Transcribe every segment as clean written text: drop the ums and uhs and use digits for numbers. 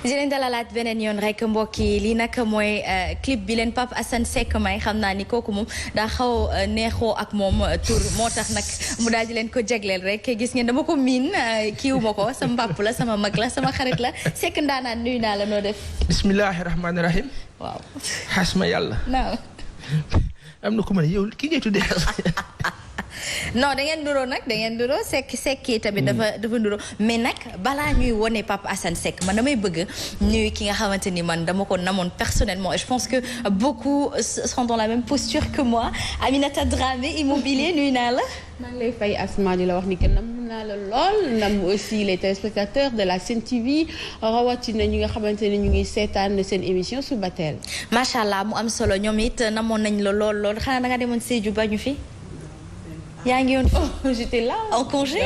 di leen dalalaat beneen yoon rek mbokk yi lii nag mooy clip bi leen Pape Assane Seck may xam naa ni kooku moom daa xaw neexoo ak moom tur moo tax nag mu daal di leen ko jagleel rek gis ngeen dama ko miin kiiwu ma ko sama mbàpp la sama mag la sama xarit la Seck ndaanaan nuyu naa la noo def. bismillahi rahmaani rahim. waaw. xas ma yàlla. naaw. am na ku ma ne yow ki ngay tuddee. non da ngeen duroo nag da ngeen duroo Seck yi tamit dafa duroo mais nag balaa ñuy wone Pape Assane Seck man damay bëgg ñuy ki nga xamante ni man dama ko namoon personnellement et je pense que beaucoup sont dans la même posture que moi Aminata Dramé Immobilier nuyu naa la. maa ngi lay fay Asma di la wax ni que nam naa la lool nam aussi les téléspectateurs de la Sen TV rawatina ñi nga xamante ne ñu ngi seetaan seen émission Subatel. macha allah mu am solo ñoom it namoon nañ la lool xanaa da nga demoon Sédhiou ba ñu fi. yaa ngi yoon j'étais là en congé.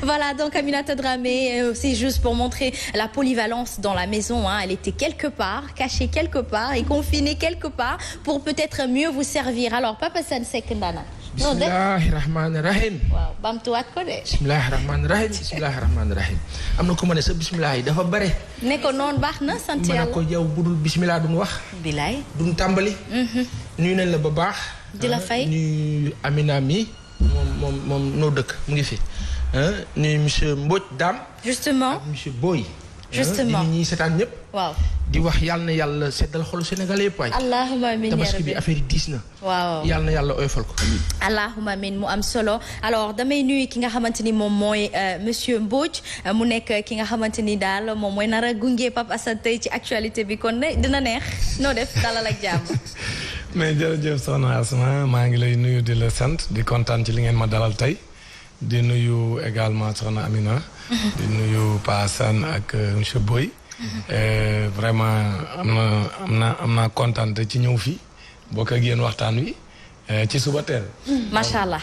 Voilà, donc Aminata Dramé, c'est juste pour montrer la polyvalence dans la maison. Hein. Elle était quelque part, cachée quelque part et confinée quelque part pour peut-être mieux vous servir. Alors, Pape Assane Seck Ndana. bismillahi rahmaani rahim. waaw bamtuwaat ko de. bismillahi rahmaani rahim bismillahi rahmaani rahim. am na ku ma ne sa bisimilah yi dafa bare. ne ko noonu baax na sant yàlla. ma ne ko yow budul bisimilah duñ wax. bilaay. duñ tàmbali. nuyu nañ la ba baax. di la fay nuyu Amina mi moom noo dëkk mu ngi fi. nuyu monsieur Mbodj Dame. justement ak monsieur Boy. justement di ñuy seetaan ñëpp. waaw di wax yàlla na yàlla seddal xolu Sénégal yëpp waay. allahumma amiin tabaski bi affaire yi diis na. waaw yàlla na yàlla oyofal ko. allahumma amiin mu am solo alors damay nuyu ki nga xamante ni moom mooy monsieur Mbodj mu nekk ki nga xamante ni daal moom mooy nar a gunge Pape Assane tey ci actualité bi kon dina neex noo def dalal ak jàmm. mais jërëjëf soxna Asma maa ngi lay nuyu di la sant di kontaan ci li ngeen ma dalal tey di nuyu également soxna Amina. di nuyu Pa Assane ak monsieur Boy. vraiment am naa kontaan te ci ñëw fii bokk ak yéen waxtaan wi ci Subatel. macha allah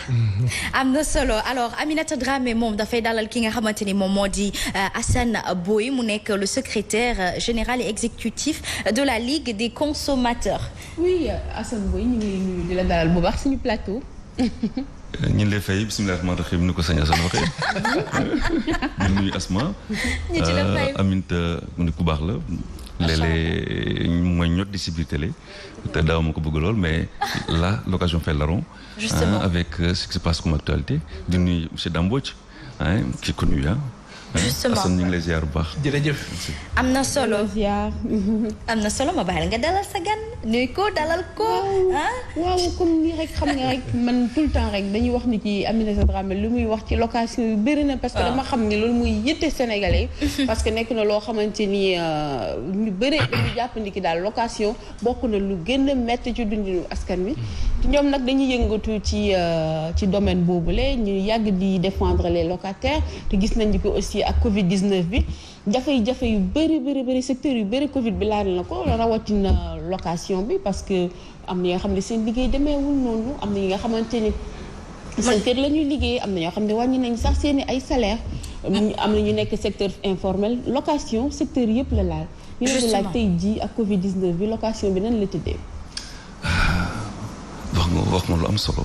am na solo alors Aminata Dramé moom dafay dalal ki nga xamante ni moom moo di Assane Boy mu nekk le secrétaire général et exécutif de la Ligue des consommateurs. oui Assane Boy ñu ngi lay nuyu di la dalal bu baax suñu plateau. ñu ngi lay fay bisimilah rahmaani rahiim ni ko sëñ Assane waxee. di nuyu Asma. ñu ci la fay Aminata mu ni ku baax la. léeg-léeg mooy ñot di si biir télé te daaw ma ko bëgg lool mais là l'occasion fait larron. justement avec ce qui se passe comme actualité di nuyu monsieur Dambodj qui est connu justement Assane ñu ngi lay ziar bu baax. jërëjëf. am na solo am na solo ma bàyyi la nga dalal sa gan nuyu ko dalal ko. waaw comme nii rek xam nga rek man tout le temps rek dañuy wax ni ci Aminata Dramé lu muy wax ci location yu bëri na. parce que dama xam ni loolu muy yitte sénégalais. parce que nekk na loo xamante ni ñu bëri dañu jàpp ni ki daal location bokk na lu gën a métti ci dundinu askan wi. ñoom nag dañuy yëngatu ci domaine boobule ñu yàgg di défendre les locataires te gis nañ ko aussi ak Covid 19 bi jafe-jafe yu bëri secteur yu bëri Covid bi laal na ko rawatina location bi parce que am na ñoo xam ne seen liggéey demeewul noonu am na ñi nga xamante ni seen kër la ñuy liggéey am na ñoo xam ne wàññi nañ sax seen i ay salaire am na ñu nekk secteur informel location secteur yëpp la laal. ñu ne la tey jii ak Covid 19 bi location bi nan la tëddee. wax nga lu am solo.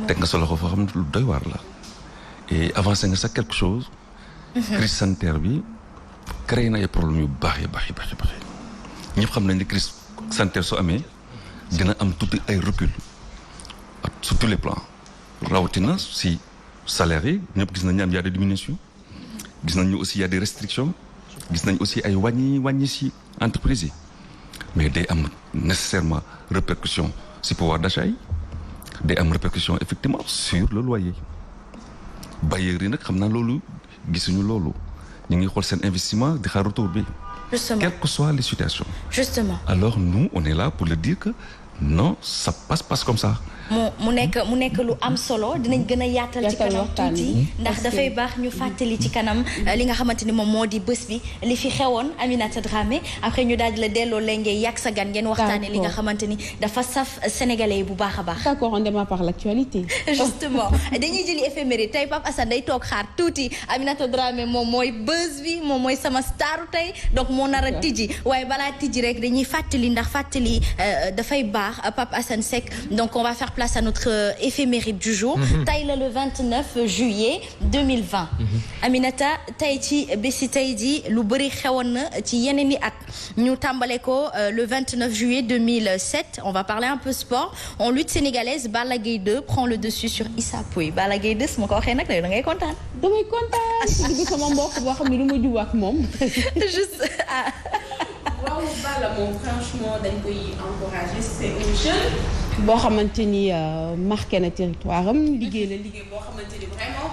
teg nga solo foo xam ne lu doy waar la. et avancé nga sax quelque chose. crise sanitaire bi créé na ay problèmes yu baax ñëpp xam nañ ne crise sanitaire soo amee dina am tuuti ay recul sur tous les plans rawatina si salaire yi ñëpp gis nañ ne am y a des diminutions gis nañ ñu aussi y a des restrictions gis nañ aussi ay wàññi si entreprise yi mais day am nécessairement répercussion si pouvoir d'achat yi day am répercussion effectivement sur le loyer bailleurs yi nag xam naa loolu gisuñu loolu ñu ngi xool seen investissement di xaar retour bi. justement quelles que soient les situations. justement alors nous on est là pour le dire que non ça passe comme ça. mu nekk lu am solo dinañ gën a yaatal ci kanam tuuti ndax dafay baax ñu fàttali ci kanam li nga xamante ni moom moo di bés bi li fi xewoon Aminata Dramé après ñu daal di la delloo léegi yàgg sa gan ngeen waxtaane li nga xamante ni dafa saf sénégalais yi bu baax a baax. d'accord on démarre par l'actualité. justement dañuy jëli éphéméride tey Pape Assane day toog xaar tuuti Aminata Dramé moom mooy bés bi moom mooy sama staru tey donc moo nar a tijji waaye balaa tijji rek dañuy fàttali ndax fàttali dafay baax Pape Assane Seck donc on va faire faire place à notre éphéméride du jour. tey la le 29 juillet 2020. Aminata tey ci bési tey ji lu bëri xewoon na ci yeneen i at ñu tàmbale ko le 29 juillet 2007 on va parler un peu sport en lutte sénégalaise Balla Gaye 2 prend le dessus sur Issa Pouye Balla Gaye 2 su ma ko waxee nag da ngay kontaan. damay kontaan ci digg sama mbokk boo xam ne du ma jub ak moom. juste waaw Balla moom franchement dañ koy encourager c'est un jeune boo xamante ni marqué na territoire am liggéey la liggéey boo xamante ni vraiment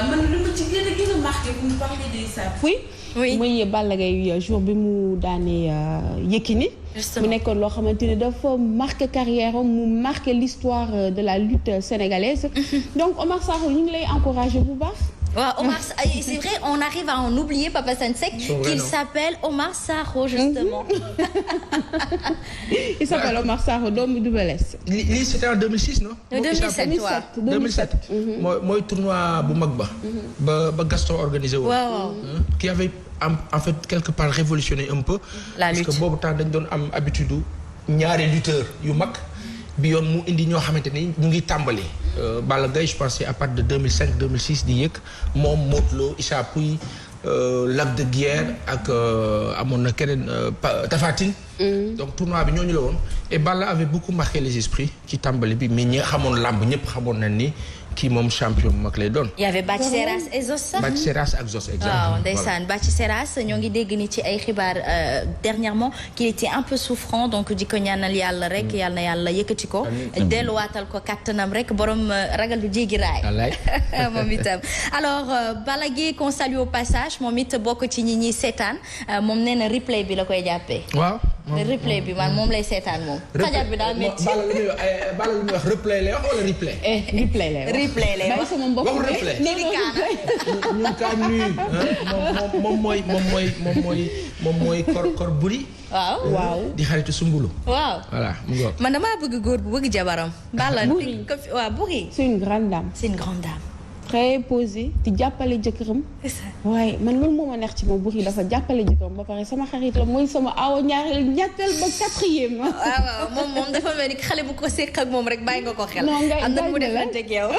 man lu ma ci gën a marqué bu ñu parler de Issa Pouye oui muy Balla Gaye jour bi mu daanee Yékini mu nekkoon loo xamante ni dafa marqué carrière am mu marqué l'histoire de la lutte sénégalaise donc Omar Sakho ñu ngi lay encourager bu baax. waaw Omar c'est vrai on arrive à en oublier Papa Assane Seck qu'il s'appelle Omar Sakho justement. il s'appelle Omar Sakho doomu Double Less. lii c'était en 2006 non. 2007 waaw 2007. mooy tournoi bu mag ba Gaston organisé woon. waaw qui avait en fait quelque part révolutionné un peu. la lutte parce que boobu temps dañ doon am habitude ñaari lutteurs yu mag. bi yoon mu indi ñoo xamante ni ñu ngi tàmbali. Balla Gaye je pense à partir de 2005 2006 di yëg moom Modou Lo Issa Pouye Lac de Guiers ak amoon na keneen Tapha Tine. donc tournoi bi ñooñu la woon. et Balla avait beaucoup marqué les esprits ci tàmbali bi mais ñi xamoon làmb ñëpp xamoon nañ ni kii moom champion bu mag lay doon. il y avait Bathie Seras et Zos sax. Bathie Seras ak Zos exactement. waaw ndeysaan Bathie Seras ñoo ngi dégg ni ci ay xibaar dernièrement qu'il était un peu souffrant donc di ko ñaanal yàlla rek yàlla na yàlla yëkkati ko. delluwaatal ko kattanam rek borom ragal du jéggi raay. wallaay moom itam alors Balla Gaye qu'on salue au passage moom it bokk ci ñi ñuy seetaan moom nee na replay bi la koy jàppee. waaw. replay bi man moom lay seetaan moom. fajar bi daa métti. Balla lu muy wax replay lay wax wala replay. replay lay wax replay lay wax. waxu replay. ñu kaa nuyu. moom mooy kor buri. waaw. di xaritu sumbulu. waaw. voilà mu ngoog. man damaa bëgg góor bu bëgg jabaram. Balla waaw Boury. c'est une grande dame. c'est une grande dame. très posé di jàppale jëkkëram. waaye man loolu moo ma neex ci moom Boury dafa jàppale jëkkëram ba pare sama xarit la mooy sama awo ñaareel ñetteel ba quatrième. waaw moom dafa mel ni xale bu ko seq ak moom rek bàyyi nga ko xel. am na mu defante ak yow.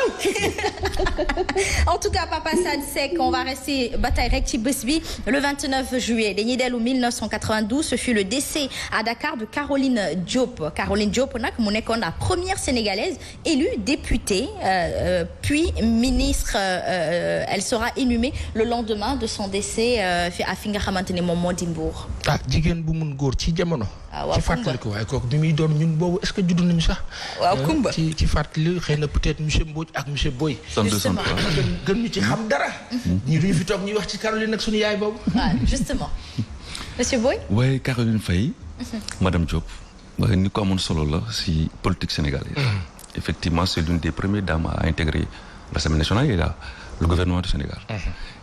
en tout cas Papa Assane Seck on va rester bataille rek ci bés bi le 29 juillet dañuy dellu 1992 ce fut le décès à Dakar de Caroline Diop. Caroline Diop nag mu nekkoon la première sénégalaise élue députée puis ministre. Elle sera inhumée le lendemain de son décès à fi nga xamante ni moom moo di Mbour. jigéen bu mun góor ci jamono. waaw ci fàttaliku waaye kooku bi muy doon ñun boobu est-ce que juddu nañu sax. waaw Kumba ci fàttali xëy na peut-être monsieur Mbodj ak monsieur Boy. justement gën ñu ci xam dara. ñii duñu fi toog ñuy wax ci Caroline ak suñu yaay boobu. waaw justement monsieur Boy. waaye Caroline Faye. madame Diop. ni ko amoon solo la si politique sénégalaise. effectivement c'est l'une des premières dames à intégrer l'Assemblée nationale et là le gouvernement du Sénégal.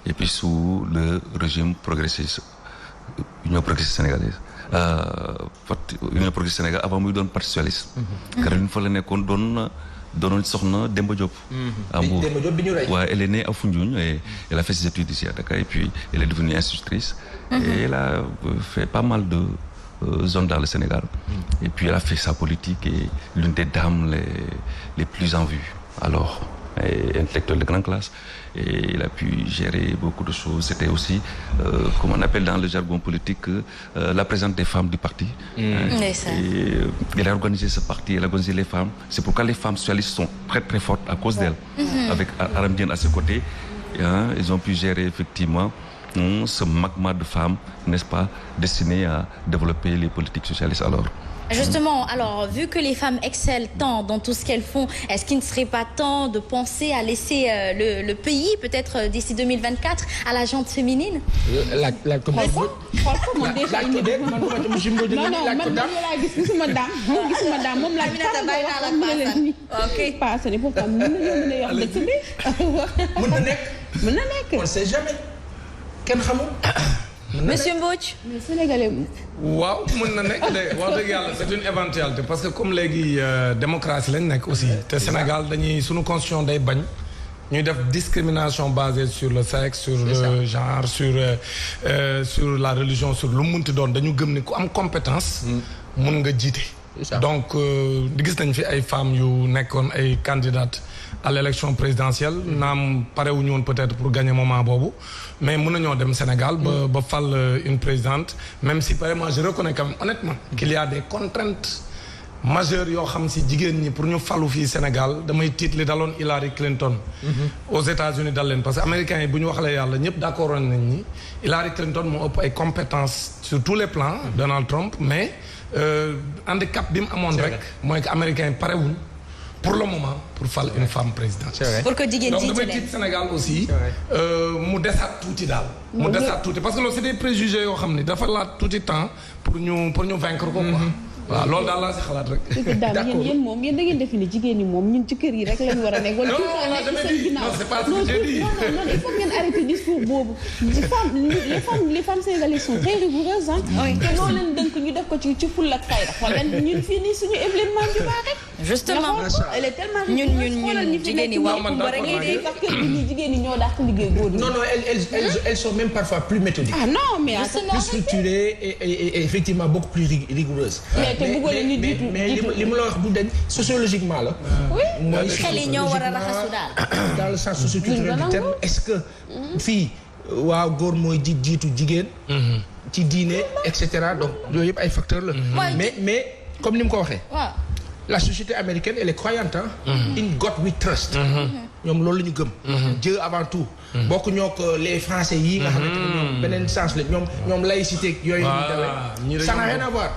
Et puis sous le régime progressiste Union progressiste sénégalaise Union progressiste Sénégal avant muy doon parti socialiste. Caroline fa la nekkoon doonoon soxna Demba Diop. à Mbour Demba Diop bi ñu rey. Ouais, elle est née à Foundiougne et elle a fait ses études ici à Dakar et puis elle est devenue institutrice. Et elle a fait pas mal de zones dans le Sénégal. Et puis elle a fait sa politique et l'une des dames les plus en vue. Alors intellectuel de grande classe et il a pu gérer beaucoup de choses. C'était aussi, comme on appelle dans le jargon politique, la présidente des femmes du parti. Et elle a organisé ce parti, elle a organisé les femmes. C'est pourquoi les femmes socialistes sont très très fortes à cause d'elle. Avec Aram Diène à ses côtés, ils ont pu gérer effectivement ce magma de femmes, n'est-ce pas, destinées à développer les politiques socialistes alors. Justement, alors, vu que les femmes excellent tant dans tout ce qu'elles font, est-ce qu'il ne serait pas temps de penser à laisser le pays, peut-être d'ici 2024, à la gente féminine? On sait jamais. Kenn xamul. Monsieur Mbodj. mais Sénégalais. waaw mën na nekk de wax dëgg yàlla c'est une éventualité parce que comme léegi démocratie lañ nekk aussi te Sénégal dañuy sunu constitution day bañ ñuy def discrimination basée sur le sexe sur le genre sur la religion sur lu mu munti doon dañu gëm ni ku am compétence mun nga jiite donc di gis nañ fi ay femmes yu nekkoon ay candidates à l'élection présidentielle naam parewuñu woon peut-être pour gagner moment boobu mais mën nañoo dem Sénégal ba fal une présidente même si vraiment je reconnais quand même honnêtement qu'il y a des contraintes majeures yoo xam si jigéen ñi pour ñu falu fii Sénégal damay tiit li daloon Hillary Clinton aux États-Unis dal leen parce que américains yi bu ñu waxalee yàlla ñëpp d'accord nañ ni Hillary Clinton moo ëpp ay compétences sur tous les plans Donald Trump mais handicap bi mu amoon rek mooy que américains yi parewuñ pour le moment pour fal une femme présidente. pour que jigéen donc damay tiit Sénégal aussi mu desaat tuuti daal mu desaat tuuti parce que loolu c'est des préjugés yoo xam ni dafa laat tuuti temps pour ñu vaincre ko quoi waaw loolu daal laa si xalaat rek. d'accord yéen moom yéen da ngeen defe ni jigéen ñi moom ñun ci kër yi rek lañu war a nekk. wala tout le temps nekk seen ginnaaw non il faut ngeen arrêter discours boobu. les femmes sénégalaises sont très rigoureuses ah. te loo leen dënk ñu def ko ci fulla ak fayda. xoolal ñun fii nii suñu Evelyne Mandiouba rek. justement elle est tellement rigoureuse. ñun jigéen ñi waaw man rek ngay dégg kër gi ñii jigéen ñi ñoo dàq liggéey góor ñi. non elles sont même parfois plus méthodiques. ah non mais plus structurées et effectivement beaucoup plus rigoureuses. mais li ma la wax du dañ sociologiquement la. mooy xel yi ñoo war a raxasu daal. dans le sens socioculturel du terme est-ce que fii waaw góor mooy jiitu jigéen. ci diine et cetera donc yooyu yëpp ay facteurs la. mais comme ni mu ko waxee. la société américaine elle est croyante in God we trust. ñoom loolu la ñu gëm. Dieu avant tout. bokk ñoo ko les français yi nga xamante ne ñoom beneen sens la ñoom laïcité yooyu ñu dawee ça n'a rien à voir.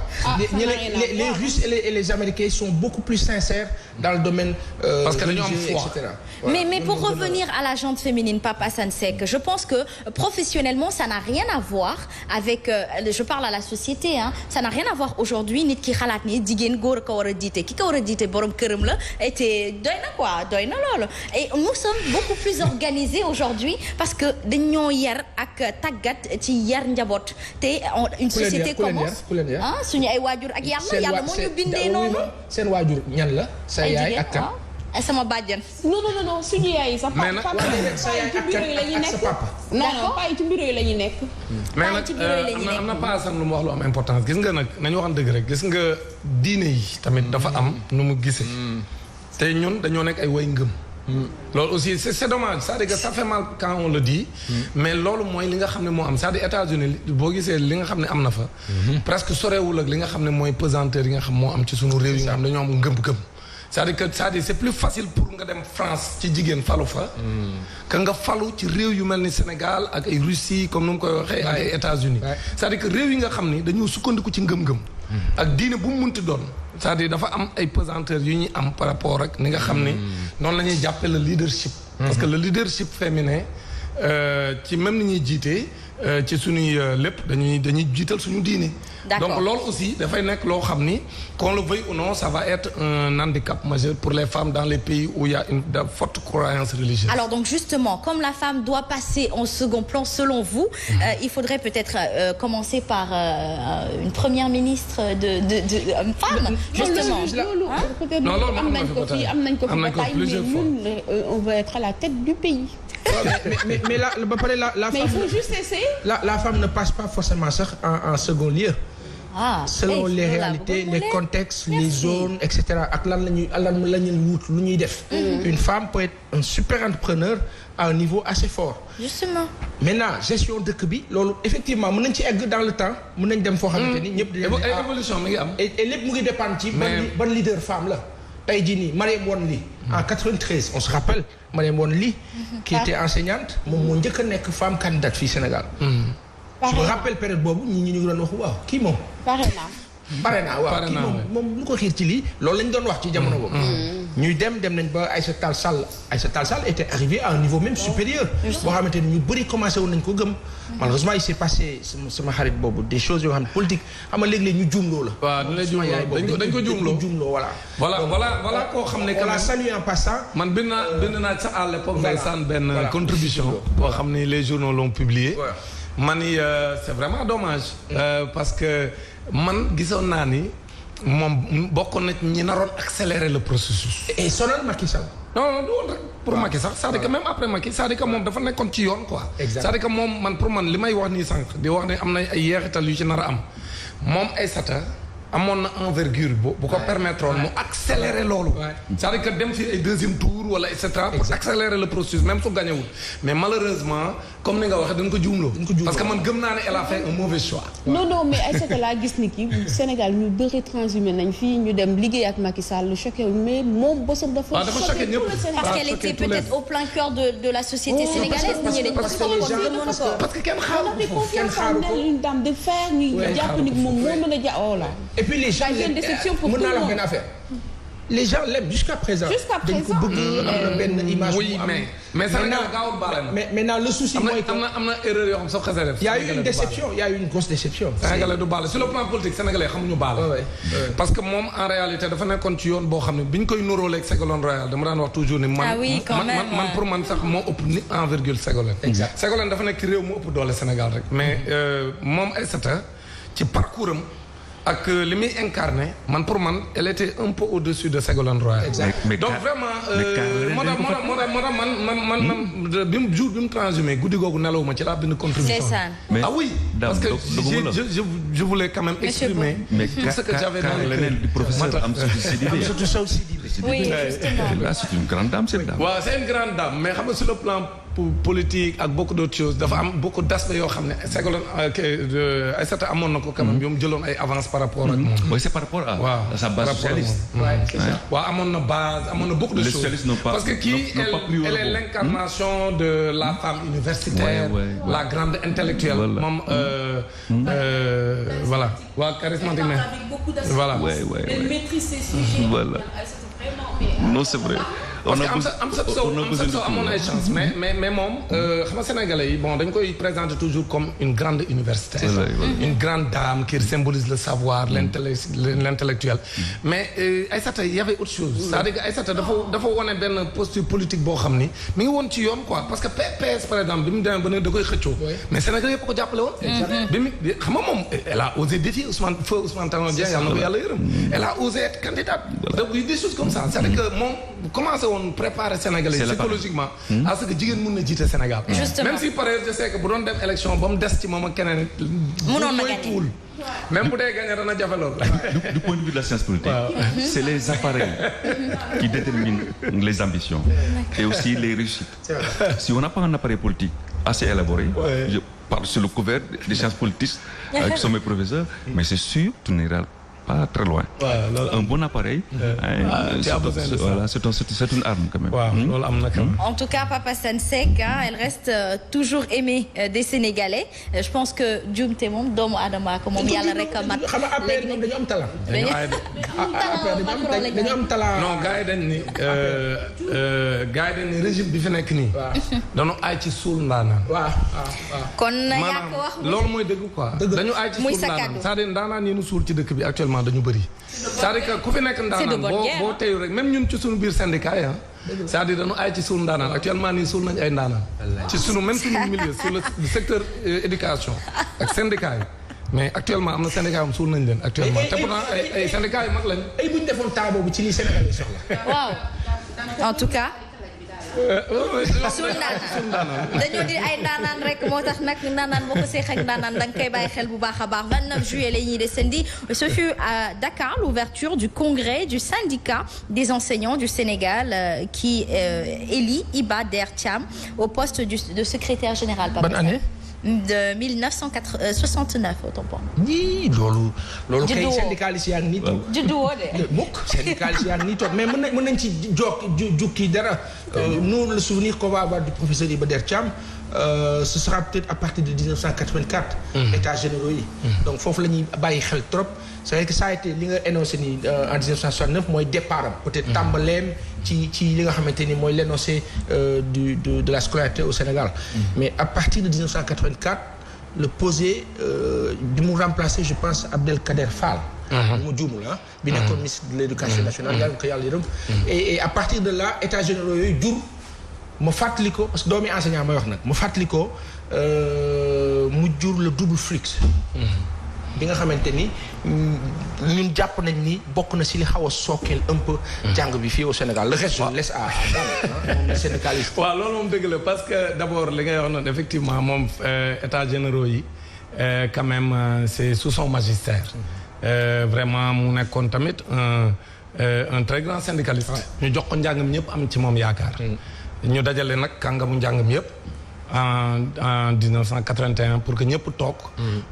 les Russes et les Américains sont beaucoup plus sincères dans le domaine parce que dañoo am foi, etc. Mais pour revenir à la gente féminine Pape Assane Seck je pense que professionnellement ça n'a rien à voir avec je parle à la société ça n'a rien à voir aujourd'hui nit ki xalaat ni jigéen góor ko war a jiite ki ko war a jiite borom këram la et doy na loolu et nous sommes beaucoup plus organisés aujourd'hui parce que dañoo yar ak tàggat ci yar njaboot te une société commence suñu ay waajur ak yàlla moo ñu bindee noonu seen waajur ñan la sa yaay ak kan sama bàjjan non suñu yaay sax papa sa yaay ak kan ak sa papa non pas ci bureau yi la ñuy nekk mais nag am na paasam lu mu wax lu am importance gis nga nag nañu waxan dëgg rek gis nga diine yi tamit dafa am nu mu gisee te ñun dañoo nekk ay way ngëm loolu aussi c'est dommage c'est-à-dire que ça fait mal quand on le dit mais loolu mooy li nga xam ne moo am c'est-à-dire États-Unis boo gisee li nga xam ne am na fa presque sorewul ak li nga xam ne mooy pesanteur yi nga xam moo am ci sunu réew yi nga xam ne dañoo am ngëm-ngëm c'est-à-dire que c'est plus facile pour nga dem France ci jigéen falu fa que nga falu ci réew yu mel ni Sénégal ak ay Russie comme nu mu koy waxee ay États-Unis c'est-à-dire que réew yi nga xam ni dañoo sukkandiku ci ngëm-ngëm ak diine bu mu munti doon c'est-à-dire dafa am ay pesanteurs yu ñuy am par rapport ak ni nga xam ni noonu la ñuy jàppee le leadership parce que le leadership féminin ci même ni ñuy jiitee ci suñuy lépp dañuy jiital suñu diine donc loolu aussi dafay nekk loo xam ni qu'on le veuille ou non ça va être un handicap majeur pour les femmes dans les pays où il y a une forte croyance religieuse. Alors donc justement comme la femme doit passer en second plan selon vous il faudrait peut-être commencer par une première ministre de femme justement non loolu am nañ ko fi bataille mais ñun on veut être à la tête du pays. mais la ba pare la femme mais il faut juste essayer. la femme ne passe pas forcément sax en second lieu. Selon les réalités les contextes les zones et cetera ak lan la ñuy wut lu ñuy def. Une femme peut être un super entrepreneur à un niveau assez fort. Justement. Maintenant gestion dëkk bi loolu effectivement mën nañ ci egg dans le temps mën nañ dem foo xamante ni ñëpp. évolution mi ngi am. et lépp mu ngi dépendre ci ban leader femme la. tey jii nii Mariam Wone Ly en 93 on se rappelle Mariam Wone Ly qui était enseignante moom moo njëkk a nekk femme candidate fii Sénégal. je me rappelle période boobu ñu ngi doon wax waaw kii moom. pare naa waaw kii moom lu ko xiir ci lii loolu lañ doon wax ci jamono boobu. ñuy dem nañ ba Aïssata Tall Sall était arrivé à un niveau même supérieur. boo xamante ni ñu bëri commencé woon nañ ko gëm. malheureusement il s'est passé sama xarit boobu des choses yoo xam ne politique xam nga léeg-léeg ñu juumloo la. waaw dañ ko juumloo voilà koo xam ne. on la salue en passant. man bind naa sax à l'époque ndeysaan benn contribution boo xam ni les journaux l'ont publié. man ni c'est vraiment dommage. parce que man gisoon naa ni moom bokkoon na ñi naroon accélérer le processus. et sonal Macky Sall. non du woon rek pour Macky sax c'est-à-dire que même après Macky c'est-à-dire que moom dafa nekkoon ci yoon quoi. c'est-à-dire que moom pour man li may wax nii sànq di wax ne am na ay yeexital yu ci nar a am moom Aïssata amoon na envergure bu ko permettre mu accélérer loolu. c'est-à-dire que dem fi ay deuxième tour wala et cetera. pour accélérer le processus même su gañewul mais malheureusement comme ni nga waxee dañ ko juumloo. parce que man gëm naa ne elle a fait un mauvais choix. non mais Aïssata laa gis ni ki Sénégal ñu bëri transhumé nañ fii ñu dem liggéey ak Macky Sall lu choqué mais moom bosam dafa choqué tout le Sénégal. parce qu'elle était peut-être au plein cœur de la société sénégalaise. parce que kenn xaaru ko une dame de fer ñu jàpp ni moom moo mën a ja oh là. et puis les gens mën naa la benn affaire. les gens l'aiment jusqu'à présent. dañ ko bëgg am na benn image. oui mais Sénégal gaawul baale na. mais maintenant le souci mooy que am na erreur yoo xam soo xasee def. y a eu une déception y a eu une grosse déception. Sénégalais du baale sur le plan politique sénégalais xamuñu baale. parce que moom en réalité dafa nekkoon ci yoon boo xam ne bi ñu koy nuróoleeg Ségolène Royal dama daan wax toujours ni man pour man sax moo ëpp ni envergure Ségolène. exact Ségolène dafa nekk ci réew mu ëpp doole Sénégal rek. mais moom Aïssata ci parcours am ak li muy incarné man pour man elle était un peu au-dessus de Ségolène Royal. donc vraiment moo tax man bi mu jour bi mu transhumé guddi googu nelawuma ci laa bind contribution. ah oui parce que je voulais quand même exprimer ce que j'avais dans le cœur. du professeur Amsatou Sidibé. Oui, justement. Là, c'est une grande dame cette dame. waaw c'est une grande dame mais xam nga sur le plan politique ak beaucoup d'autres choses dafa am beaucoup d'aspects yoo xam ne Ségolène Aïssata amoon na ko quand même yoom jëloon ay avance par rapport ak moom. oui c'est par rapport à sa base socialiste. waaw amoon na base amoon na beaucoup de choses. parce que kii elle est l'incarnation de la femme universitaire. la grande intellectuelle. moom voilà. waa charismatique ne voilà. elle maîtrise ses sujets. voilà. non c'est vrai. parce que Amsatou Sow amoon ay chance mais moom xam nga sénégalais yi bon dañ koy présenter toujours comme une grande universitaire. une grande dame qui symbolise le savoir l'intellectuel. mais Aïssata y avait autre chose. c'est-à-dire que Aïssata dafa wone benn posture politique boo xam ni mi ngi woon ci yoon quoi parce que PS par exemple bi mu demee ba ne da koy xëccoo. mais sénégalais yëpp ko jàppale woon. bi mu xam nga moom elle a osé défier Ousmane Tanor Dieng yàlla na ko yàlla yërëm. elle a osé être candidate. donc des choses comme ça c'est-à-dire que moom commencé woon préparer Sénégalais psychologiquement à ce que jigéen mën na jiite Sénégal. même si par exemple je sais que bu doon dem élection ba mu des ci moom ak keneen. mënoon na gagner même bu dee gagné dana jafe lool. du point de vue de la science politique. c'est les appareils qui déterminent les ambitions et aussi les réussites. Si on n'a pas un appareil politique assez élaboré. Je parle sur le couvert des sciences politiques qui sont mes professeurs, mais c'est sûr tu n'iras pas très loin. Un bon appareil. Voilà, c'est une arme quand même. En tout cas, Papa Assane Seck, elle reste toujours aimée des Sénégalais. Je pense que Dioum te moom doomu Adama ko moom yàlla rek a mat. xam nga après moom dañu am talent. dañu am talent. non gars yi dañ ni régime bi fi nekk nii. dañu aay ci suul ndaanaan. kon yaa ko wax. loolu mooy dëgg quoi. dañu aay ci suul ndaanaan c'est-à-dire ndaanaan yi ñu suul ci dëkk bi actuellement dañu bëri. c'est-à-dire que ku fi nekk ndaanaan boo teyu rek même ñun ci suñu biir syndicat yi c'est-à-dire dañu aay ci suul ndaanaan actuellement nii suul nañu ay ndaanaan. ci sunu même sunu milieu sur le secteur éducation ak syndicat yi. mais actuellement am na syndicat am suul nañ leen actuellement te pourtant ay syndicats yu mag lañ. ay bu ñu defoon temps boobu ci li Sénégal yi soxla. waaw en tout cas. suul ndaanaan dañoo di ay ndaanaan rek moo tax nag ndaanaan boo ko seex ak ndaanaan da nga koy bàyyi xel bu baax a baax 29 juillet la ñuy descendi ce fut à Dakar l'ouverture du congrès du syndicat des enseignants du Sénégal qui élit Iba Der Thiam au poste de secrétaire général. Bonne année. De 1969 autant pour moi. nii loolu kay syndicaliste yaa ngi nii toog. juddu woo de. mukk syndicaliste yaa ngi nii toog mais mën nañ ci jukki dara. nous le souvenir qu'on va avoir du professeur Iba Der Thiam ce sera peut-être à partir de 1984. états généraux yi. donc foofu la ñuy bàyyi xel trop. c'est vrai que ça a été li nga énoncé nii en 1969 mooy départ am peut-être tàmbaleem ci li nga xamante ni mooy l'énoncé de la scolarité au Sénégal. mais à partir de 1984 le posé bi mu remplacé je pense Abdelkader Fall. mu juumul bi nekkoon ministre de l'éducation nationale yàlla ko yàlla yërëm. et à partir de là états généraux yooyu jur ma fàttali ko parce que doomi enseignant may wax nag ma fàttali ko mu jur le double flux. bi nga xamante ni ñun jàpp nañ ni bokk na si li xaw a sookeel un peu jàng bi fii au Sénégal le reste je laisse à moom syndicaliste. waaw loolu moom dëgg la parce que d'abord li ngay wax noonu effectivement moom états généraux yi quand même c'est sous son magistère vraiment mu nekkoon tamit un très grand syndicaliste. ñu jox ko njàng mi ñëpp am ci moom yaakaar. ñu dajale nag kàngamu njàng mi yëpp en 1981 pour que ñëpp toog.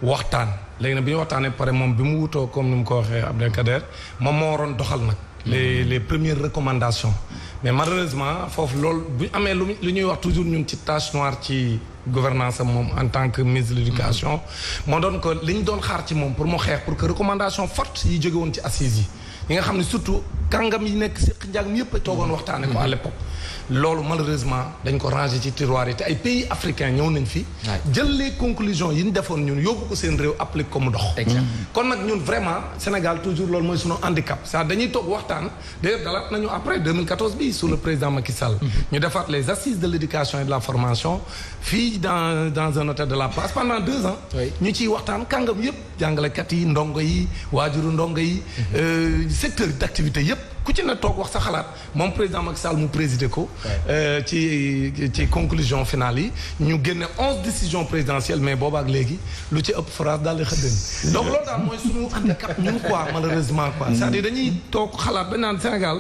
waxtaan léegi nag bi ñu waxtaanee pare moom bi mu wutoo comme ni mu ko waxee Abdelkader moom moo waroon doxal nag. les premières recommandations. mais malheureusement foofu loolu bu ñu amee lu ñuy wax toujours ñun ci tache noire ci gouvernance am moom en tant que ministre de l'éducation. moo doon ko li ñu doon xaar ci moom pour mu xeex pour que recommandation forte yi jóge woon ci assises yi nga xam ne surtout kàngam yi nekk si njàng mi yëpp a toogoon waxtaane ko à l'époque. loolu malheureusement dañ ko ranger ci tiroir yi te ay pays africains ñëw nañ fi. jël les conclusions yi ñu defoon ñun yóbbu ko seen réew applique ko mu dox. kon nag ñun vraiment Sénégal toujours loolu mooy sunu handicap c'est-à-dire dañuy toog waxtaan d'ailleurs dalaat nañu après 2014 bi sous le président Macky Sall. ñu defaat les assises de l'éducation et de la formation fii dans un hôtel de la Place pendant 2 ans. ñu ciy waxtaan kàngam yëpp jàngalekat yi ndongo yi waajuru ndongo yi. secteur d'activité yëpp. ku ci na toog wax sa xalaat moom président Macky Sall mu présider ko. ci conclusion finale yi ñu génne 11 décisions présidentielles mais boobaak léegi lu ci ëpp phrase daal di xëddeen donc loolu daal mooy suñu handicap ñun quoi malheureusement quoi. c'est-à-dire dañuy toog xalaat dañ naan Sénégal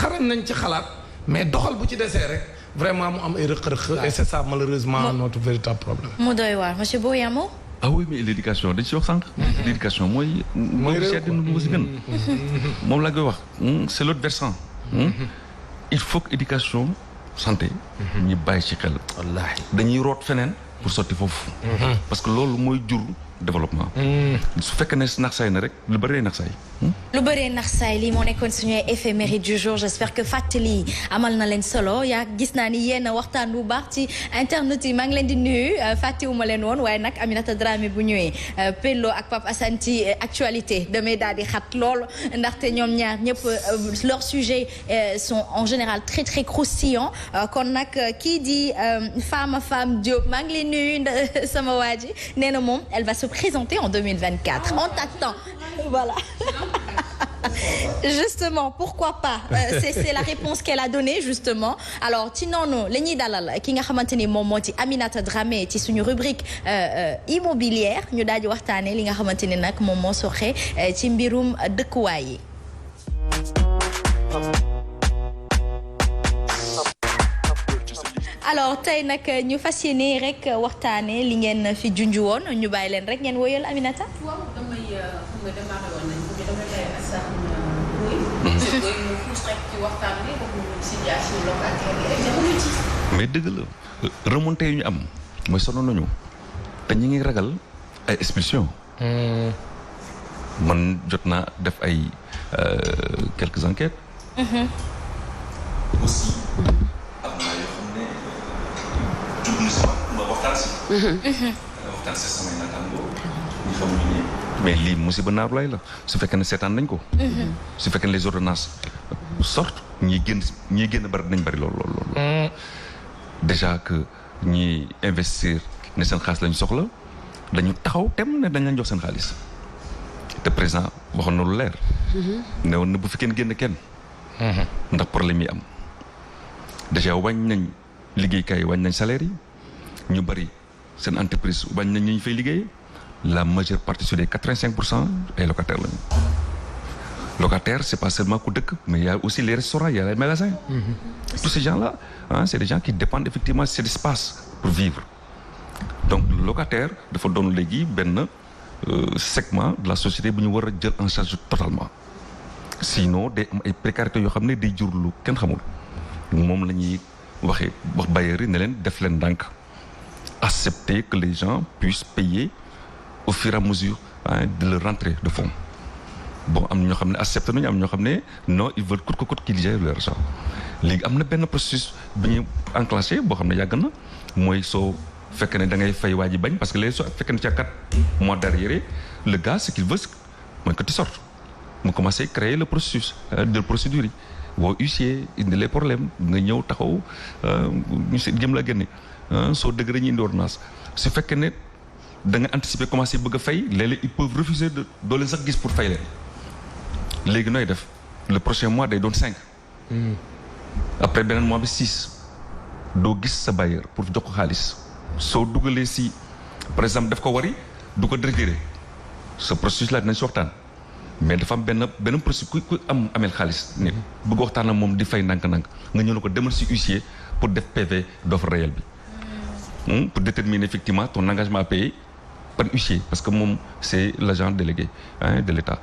xarañ nañ ci xalaat mais doxal bu ci desee rek vraiment mu am ay rëq-rëq et c'est ça malheureusement notre véritable problème. mu doy waar monsieur Boyamo. ah oui mais l'éducation dañ si wax sànq. l'éducation mooy seet nu si gën. moom laa koy wax c'est l'autre versant. il faut que éducation santé. ñu bàyyi ci xel. wallaahi dañuy root feneen pour sotti foofu. parce que loolu mooy jur développement. su fekkee ne nax saay na rek lu bëree nax saay. lu bëree nax saay lii moo nekkoon suñu éphéméride du jour j'espère que fàttali amal na leen solo yaa gis naa ni yéen a waxtaan bu baax ci internet yi maa ngi leen di nuyu fàttewuma leen woon waaye nag Aminata Dramé bu ñëwee Pello ak Pape Assane ci actualité damay daal di xat lool ndaxte ñoom ñaar ñëpp leurs sujets sont en général très très croustillants kon nag kii di Fama Diop maa ngi leen nuyu sama waa ji nee na moom elle va se présenter en 2024 on t'attend voilà. Justement pourquoi pas c'est la réponse qu'elle a donnée justement alors ci noonu la ñuy dalal ki nga xamante ni moom moo ci Aminata Dramé ci suñu rubrique immobilière ñu daal di waxtaanee li nga xamante ni nag moom moo soxe ci mbirum dëkkuwaay yi. alors tey nag ñu fas yéene rek waxtaanee li ngeen fi junj woon ñu bàyyi leen rek ngeen woyal Aminata. waaw damay xam nga démarré woon nañ ko damay lay asaan booy ñu xuus rek ci waxtaan bi comme situation locataire yi rek jamono ci. mais dëgg la remontée yu ñu am mooy sonn nañu te ñu ngi ragal ay expulsion. man jot naa def ay quelques enquêtes. aussi am na yoo xam ne jug na si ma waxtaan si. waxtaan si samay naataangoo ñu xamuñu ne mais lii musiba naaru lay la su fekkee ne seetaan nañ ko. su fekkee ne les ordonnances sortent ñiy génn bari nañ bari lool. déjà que ñi investir ne seen xaalis lañ soxla dañu taxaw tem ne dañ leen jox seen xaalis te président waxoon na lu leer. ne woon na bu fi kenn génn kenn. ndax problème yi am déjà wàññi nañ liggéeykaay yi wàññi nañ salaire yi ñu bari seen entreprise wàññi nañ ñu fay liggéey la majeure partie sur les 85% ay locataires lañu. locataire c'est pas seulement ku dëkk mais il y a aussi les restaurants il y a les magasins. tous ces gens-là c'est des gens qui dépendent effectivement de cet espace pour vivre donc le locataire dafa doon léegi benn segment de la société bu ñu war a jël en charge totalement. sinon day am ay précarité yoo xam ne day jur lu kenn xamul moom la ñuy wax bailleurs yi ne leen def leen ndànk accepter que les gens puissent payer au fur et à mesure de leur rentrée de fonds bon am ñoo xam ne accepté nañu am ñoo xam ne non ils veulent coûte que coûte qu'ils gèrent leur argent léegi am na benn processus bi ñuy enclenché boo xam ne yàgg na mooy soo fekkee ne da ngay fay waa ji bañ parce que léegi soo fekkee ne ci 4 mois derrière le gars ce qu'il veut mooy que tu sortes mu commencé créer le processus de procédure yi woo huissier indi les problèmes nga ñëw taxaw ñu si jëm la génne soo dëgg ñu indi ordonnance su fekkee ne da nga anticiper commencé bëgg a fay léeg-léeg ils peuvent refuser de doo leen sax gis pour fay leen léegi nooy def le prochain mois day doon 5 après beneen mois bi 6 doo gis sa bailleur pour jox ko xaalis soo dugalee si par exemple daf ko wari du ko retiré ce processus là dinañ si waxtaan mais dafa am benn procédure ku amel xaalis nit bëgg waxtaan ak moom di fay ndànk-ndànk nga ñëw ne ko demal si huissier pour def PV d'offre réelle bi pour déterminer effectivement ton engagement à payer par huissier parce que moom c'est l'agent délégué de l'État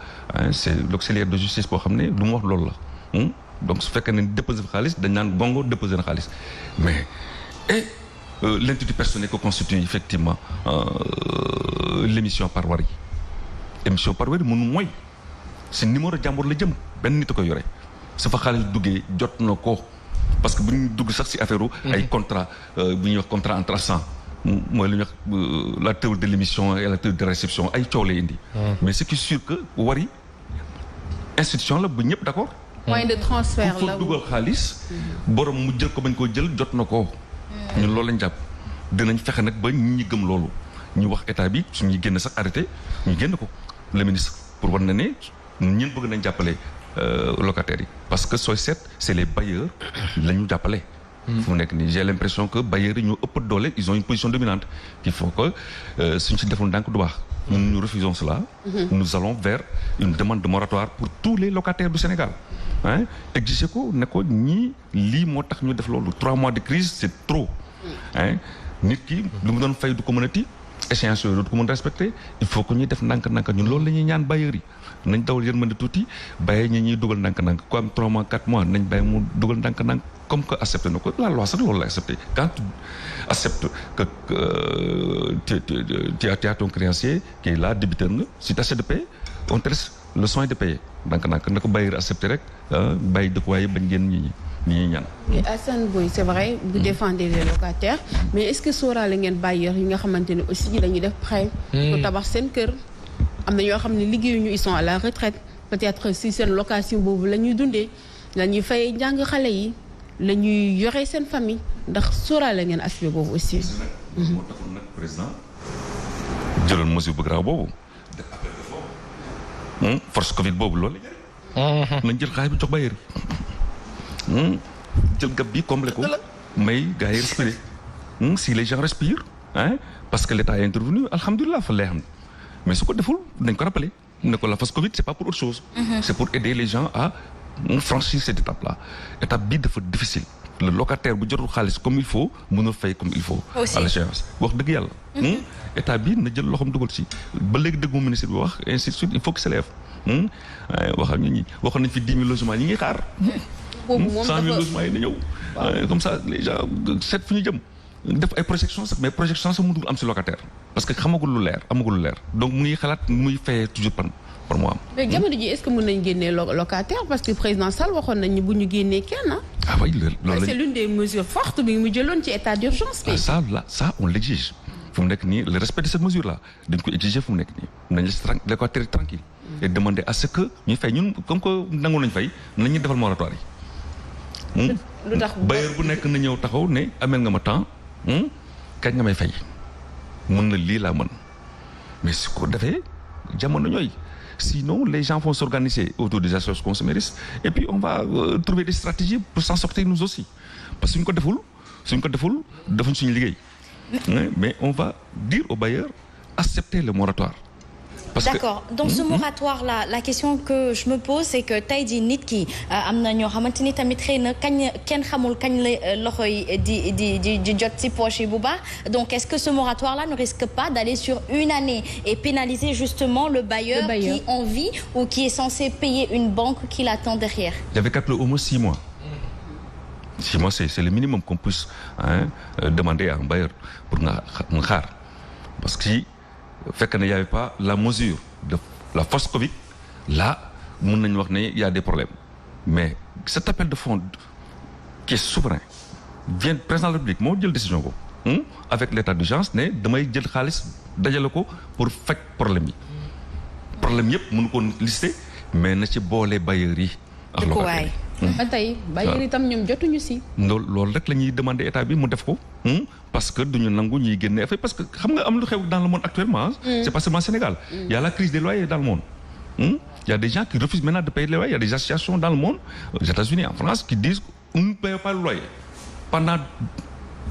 c'est l'auxiliaire de justice boo xam ne lu mu wax loolu la donc su fekkee ne déposé xaalis dañ naan gongo déposé na xaalis mais l'entité personnelle que constitue effectivement l'émission par Wari émission par Wari mënu mooy si numéro jàmbur la jëm benn nit a ko yore su fa xaalis duggee jot na ko parce que bu ñu dugg sax si affaire ay contrat bu ñuy wax contrat entre agents mooy lu ñuy wax la théorie de l'émission et la théorie de réception ay coow lay indi mais ce qui est sûr que Wari institution la bu ñëpp d'accord moyen de transfert la pour dugal xaalis borom mu jël ko bañ koo jël jot na ko ñun loolu lañ jàpp dinañ fexe nag ba ñi gëm loolu ñu wax état bi suñuy génn sax arrêté ñu génn ko le ministre pour war na ne ñun bëgg nañ jàppale locataires yi parce que sooy seet c'est les bailleurs la ñu jàppale fu mu nekk nii j'ai l'impression que bailleurs yi ñoo ëpp doole ils ont une position dominante qu'il faut que suñ si deful ndànk du baax ñun ñu refusons cela nous allons vers une demande de moratoire pour tous les locataires du Sénégal exiger ko ne ko ñii lii moo tax ñu def loolu 3 mois de crise c'est trop nit ki lu mu doon fay du ko mënati échéance yooyu du ko mën respecter il faut que ñuy def ndànk-ndànk ñun loolu la ñuy ñaan bailleurs yi nañ dawal yërmande tuuti bàyyi ñi ñuy dugal ndànk-ndànk ku am 3 mois 4 mois nañ bàyyi mu dugal ndànk-ndànk comme que accepté na ko la loi sax loolu la accepté quand tu acceptes que tu as ton créancier qui est là débiteur nga si tu essaies de payer on te laisse le soin de payer ndànk-ndànk na ko bailleur accepté rek bàyyi dëkkuwaay bañ ngeen ñi ñaan. mais Assane Boye c'est vrai vous défendez les locataires mais est-ce que sóoraale ngeen bailleurs yi nga xamante ne aussi dañuy def prêt pour tabax seen kër am na ñoo xam ne liggéeyuñu ils sont à la retraite peut-être si seen location boobu la ñuy dundee la ñuy fay njàng xale yi la ñuy yore seen famille ndax sóoraale ngeen aspect boobu aussi. moo taxoon nag président jëloon mesure bu grave boobu def appel de force force Covid boobu loolu la nañ jël xaalis bi jox bailleur jël gab bi comblé ko may gars yi respirer si les gens respirent parce que l'État est intervenu alhamdulilah fa lay xam mais su ko deful dañ ko rappeler ne ko la phase Covid c'est pas pour autre chose c'est pour aider les gens à franchir cette étape là étape bi dafa difficile le locataire bu jotul xaalis comme il faut mënul fay comme il faut à l'échéance wax dëgg yàlla état bi na jël loxoom dugal ci ba léegi dëgg mu ministre bi wax ainsi de suite il faut que s'élève wax ak ñi waxoon nañ fi 10 000 logements ñi ngi xaar 100 000 logements yi na ñëw comme ça les gens seet fu ñu jëm def ay projection sax mais projection sax mënul am si locataire parce que xamagul lu leer amagul lu leer donc mu ngi xalaat muy fayee toujours par mois. mais jamono ji est-ce que mën nañ génnee locataire parce que président Sall waxoon nañ bu ñu génnee kenn ah oui loolu c'est l'une des mesures fortes bi mu jëloon ci état d'urgence bi. ça on l'exige fu mu nekk nii le respect de cette mesure là dañ ko exiger fu mu nekk nii nañ la locataire tranquille et demander à ce que ñuy fay ñun comme que nangu nañ fay nañ ñu defal moratoire yi. lu tax bailleur bu nekk na ñëw taxaw ne amel nga ma temps kañ nga may fay mën na lii laa mën mais su ko defee jamono ñooy sinon les gens vont s'organiser autour des associations consuméristes et puis on va trouver des stratégies pour s'en sortir nous aussi parce que suñ ko deful defuñ suñu liggéey mais on va dire aux bailleurs accepter le moratoire. D'accord. Dans ce moratoire-là, la question que je me pose, c'est que tey jii nit ki am na ñoo xamante ni tamit xëy na kenn xamul kañ la loxo yi di jot ci poche yi bu baax. Donc est-ce que ce moratoire-là ne risque pas d'aller sur une année et pénaliser justement le bailleur qui en vit ou qui est censé payer une banque qui l'attend derrière? Il y avait qu'à au moins 6 mois. 6 mois, c'est le minimum qu'on puisse demander à un bailleur pour nga xaar parce que fekk na y avait pas la mesure de la force Covid là mën nañu wax ne y a des problèmes mais cet appel de fonds qui est souverain vient président de la République moo jël décision ko avec l'état d'urgence ne damay jël xaalis dajale ko pour faj problème yi problème yëpp mënu ko lister mais na ci boole bailleurs yi ak locataires yi ba tey bailleurs itam ñoom jotuñu si loolu rek la ñuy demander état bi mu def ko parce que duñu nangu ñuy génne affaire parce que xam nga am lu xew dans le monde actuellement c'est pas seulement Sénégal il y a la crise des loyers dans le monde il y a des gens qui refusent maintenant de payer les loyers il y a des associations dans le monde aux États-Unis en France qui disent on ne paye pas le loyer pendant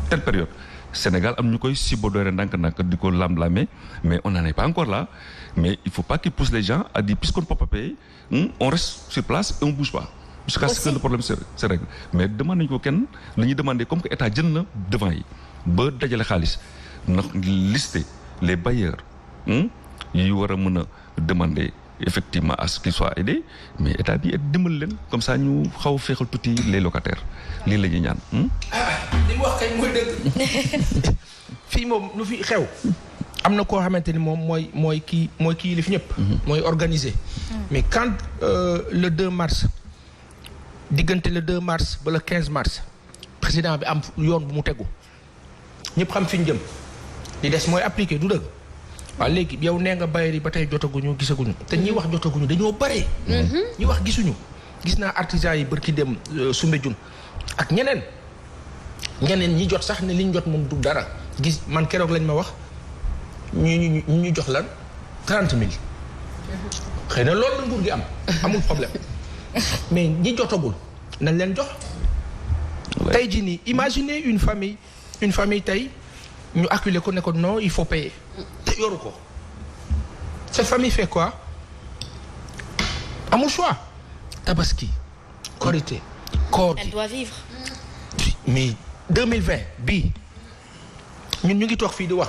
telle période Sénégal am ñu koy subodoré ndànk-ndànk di ko lam-lamé mais on n'en est pas encore là mais il faut pas qu'ils poussent les gens à dire puisqu'on ne peut pas payer on reste sur place et on bouge pas jusqu'à ce que le problème se règle mais demande nañu ko kenn la ñuy demander comme que état jël na devant yi ba dajale xaalis na lister les bailleurs yi war a mën a demander effectivement à ce qu'ils soient aidés mais état bi dimbali leen comme ça ñu xaw a féexal tuuti les locataires lii la ñuy ñaan. li mu wax kay mooy dëgg fii moom lu fi xew am na koo xamante ni moom mooy kii yilif ñëpp. mooy organiser. mais quand le 2 mars diggante le 2 mars ba le 15 mars président bi am yoon bu mu tegu ñëpp xam fi ñu jëm li des mooy appliquer du dëgg. waaw léegi yow nee nga bayeer yi ba tey jotaguñu gisaguñu te ñi wax jotaguñu dañoo bare. ñi wax gisuñu gis naa artisan yi bërki dem Soumbédioune ak ñeneen ñi jot sax ne liñ jot moom du dara gis man keroog lañ ma wax ñu jox lan 30 000. xëy na loolu la nguur gi am amul problème mais ñi jotagul nañ leen jox. tey jii nii imaginez une famille tey ñu acculé ko ne ko non il faut payer. te yoru ko cette famille fait quoi amul choix tabaski korité koor gi elle doit vivre mais 2020 bii ñun ñu ngi toog fii di wax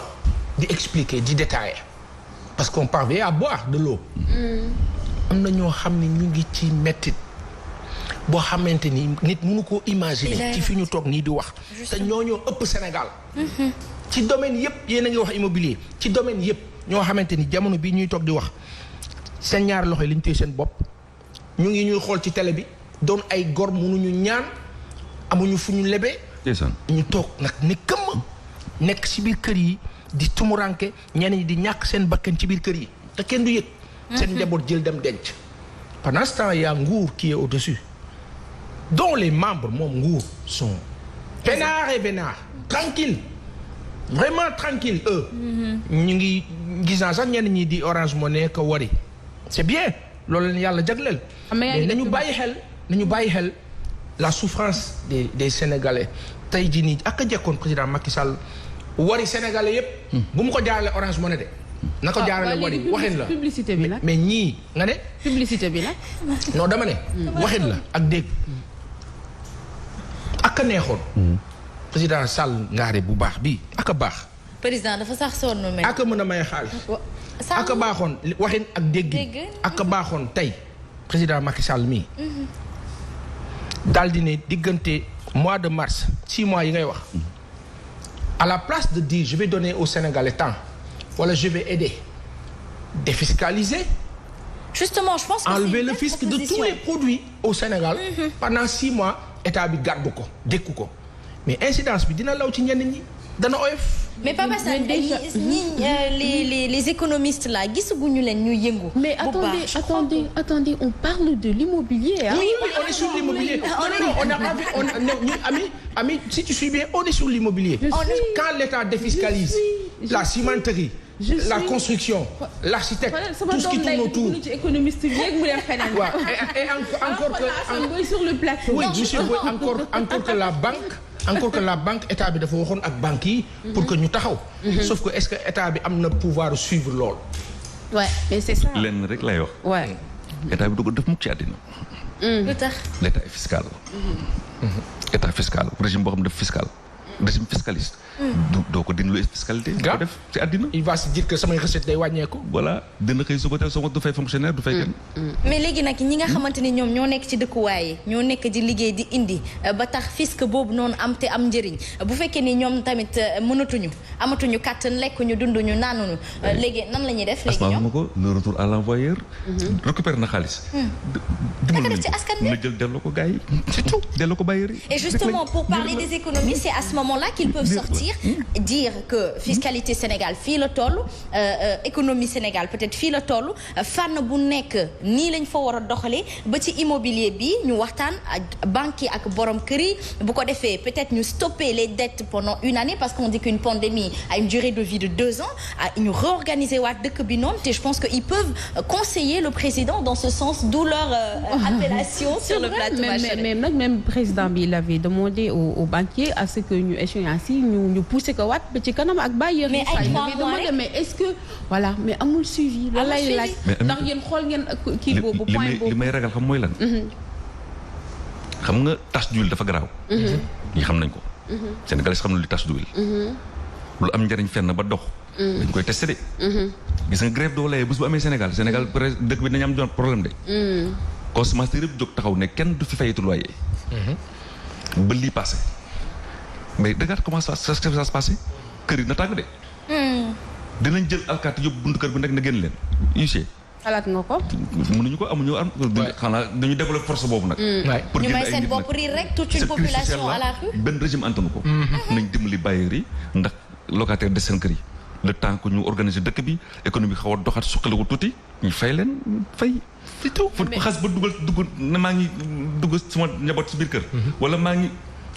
di expliquer di détailler parce qu'on parvient à boire de l'eau am na ñoo xam ne ñu ngi ci mettit boo xamante ni nit mënu koo imaginer ci fi ñu toog nii di wax te ñoo ëpp Sénégal ci domaine yëpp yéen a ngi wax immobilier ci domaine yëpp ñoo xamante ni jamono bii ñuy toog di wax seen ñaari loxo yi lañ téye seen bopp ñu ngi ñuy xool ci télé bi doon ay gor mënuñu ñaan amuñu fu ñu lebee ñu toog nag ne këmm nekk ci biir kër yi di tumuranke ñenn ñi di ñàkk seen bakkan ci biir kër yi te kenn du yëg seen njaboot jël dem denc pendant ce temps il y a nguur qui est au-dessus dont les membres moom nguur sont peinards et vénards tranquilles vraiment tranquille ñu ngi gis naa sax ñenn ñi di Orange Money ko wari c'est bien loolu leen yàlla jagleel mais nañu bàyyi xel la souffrance des Sénégalais tey jii nii ak a jekkoon président Macky Sall wari Sénégalais yépp bu mu ko jaarale Orange Money de na ko jaarale wari waxin la publicité bi nag mais ñii nga ne publicité bi nag non dama ne waxin la ak dégg ak a neexoon président Sall ngaare bu baax bii ak a baax. président dafa sax sonn mel. ak a mën a may xaalis. ak a baaxoon waxin ak dégg. ak a baaxoon tey président Macky Sall mii. daal di ne diggante mois de mars 6 mois yi ngay wax. à la place de dire je vais donner aux Sénégalais tant wala je vais aider défiscaliser. justement je pense que enlever le fisc de tous les produits au Sénégal. pendant 6 mois état bi gàddu ko dékku ko. mais incidence bi dina law ci ñenn ñi dana oyof. mais Papa Sane les économistes là gisaguñu leen ñuy yëngu. mais attendez on parle de l'immobilier hein. oui on est sur l'immobilier. Ami si tu suis bien on est sur l'immobilier. Quand l'État défiscalise la cimenterie. la construction l'architecte tout ce qui tourne autour. ci économiste bi rek mu dem feneen. waaw et encore que sur le plateau. oui monsieur Boy encore que la banque état bi dafa waxoon ak banques yi. pour que ñu taxaw. sauf que est-ce que état bi am na pouvoir suivre lool. ouais mais c'est ça. lenn rek lay wax. ouais. état bi du ko def mukk ci àddina. lu tax. l'état est fiscal. état fiscal régime boo xam ne def fiscal. régime fiscaliste. doo ko dindi lu fiscalité. doo ko def ci àddina. il va se dire que samay recette day wàññeeku. voilà dina xëy suba teel sama du fay fonctionnaire du fay kenn. mais léegi nag ñi nga xamante ni ñoom ñoo nekk ci dëkkuwaay yi ñoo nekk di liggéey di indi ba tax fisc boobu noonu am te am njëriñ bu fekkee ni ñoom tamit amatuñu kàttan lekkuñu dunduñu naanuñu. léegi nan la ñuy def. léegi ñoom ma ko le retour à l'envoyeur. récupère na xaalis. naka def ci askan bi na jël delloo ko gars yi. c'est tout delloo ko bailleurs yi. et justement pour parler des économies c'est à ce moment-là qu'ils peuvent sortir dire que fiscalité Sénégal fii la toll économie Sénégal peut-être fii la toll fànn bu nekk nii lañ fa war a doxalee ba ci immobilier bi ñu waxtaan ak banques yi ak borom kër yi bu ko defee peut-être ñu stopper les dettes pendant une année parce qu'on dit qu'une pandémie a une durée de vie de 2 ans ñu réorganiser waat dëkk bi noonu te je pense que ils peuvent conseiller le président dans ce sens d'où leur appellation sur le plateau. mais même président bi il avait demandé aux banquiers à ce que ñu échéance yi ñu pousser ko waat ba ci kanam ak bailleurs mais ay 3 mois rek mais est-ce que voilà mais amul suivi loolu lay laaj ndax yéen xool ngeen kii boobu point boobu li may ragal xam mooy lan xam nga tache d'huile dafa garaaw ñi xam nañ ko Sénégalais xam na lu tache d'huile lu am njëriñ fenn ba dox dañ koy testé de gis nga grève doo layee bés bu amee Sénégal dëkk bi dañu am problème de consommateur yëpp jóg taxaw ne kenn du fi fayetu loyer ba lii passé mais regarde comment ça se passé kër yi na tàng de dinañ jël alkaati yóbbu buntu kër bi nekk na génn leen huissier xalaat nga ko mënuñu ko amuñu am xanaa dañu développer force boobu nag pour ñu may seen bopp riir rek toute une population à la rue benn régime antanu ko nañ dimbali bailleurs yi ndax locataire de seen kër yi le temps que ñu organiser dëkk bi économie xaw a doxaat suqaliku tuuti ñu fay leen fay fu xas ba dugg na maa ngi dugg suma njaboot si biir kër wala maa ngi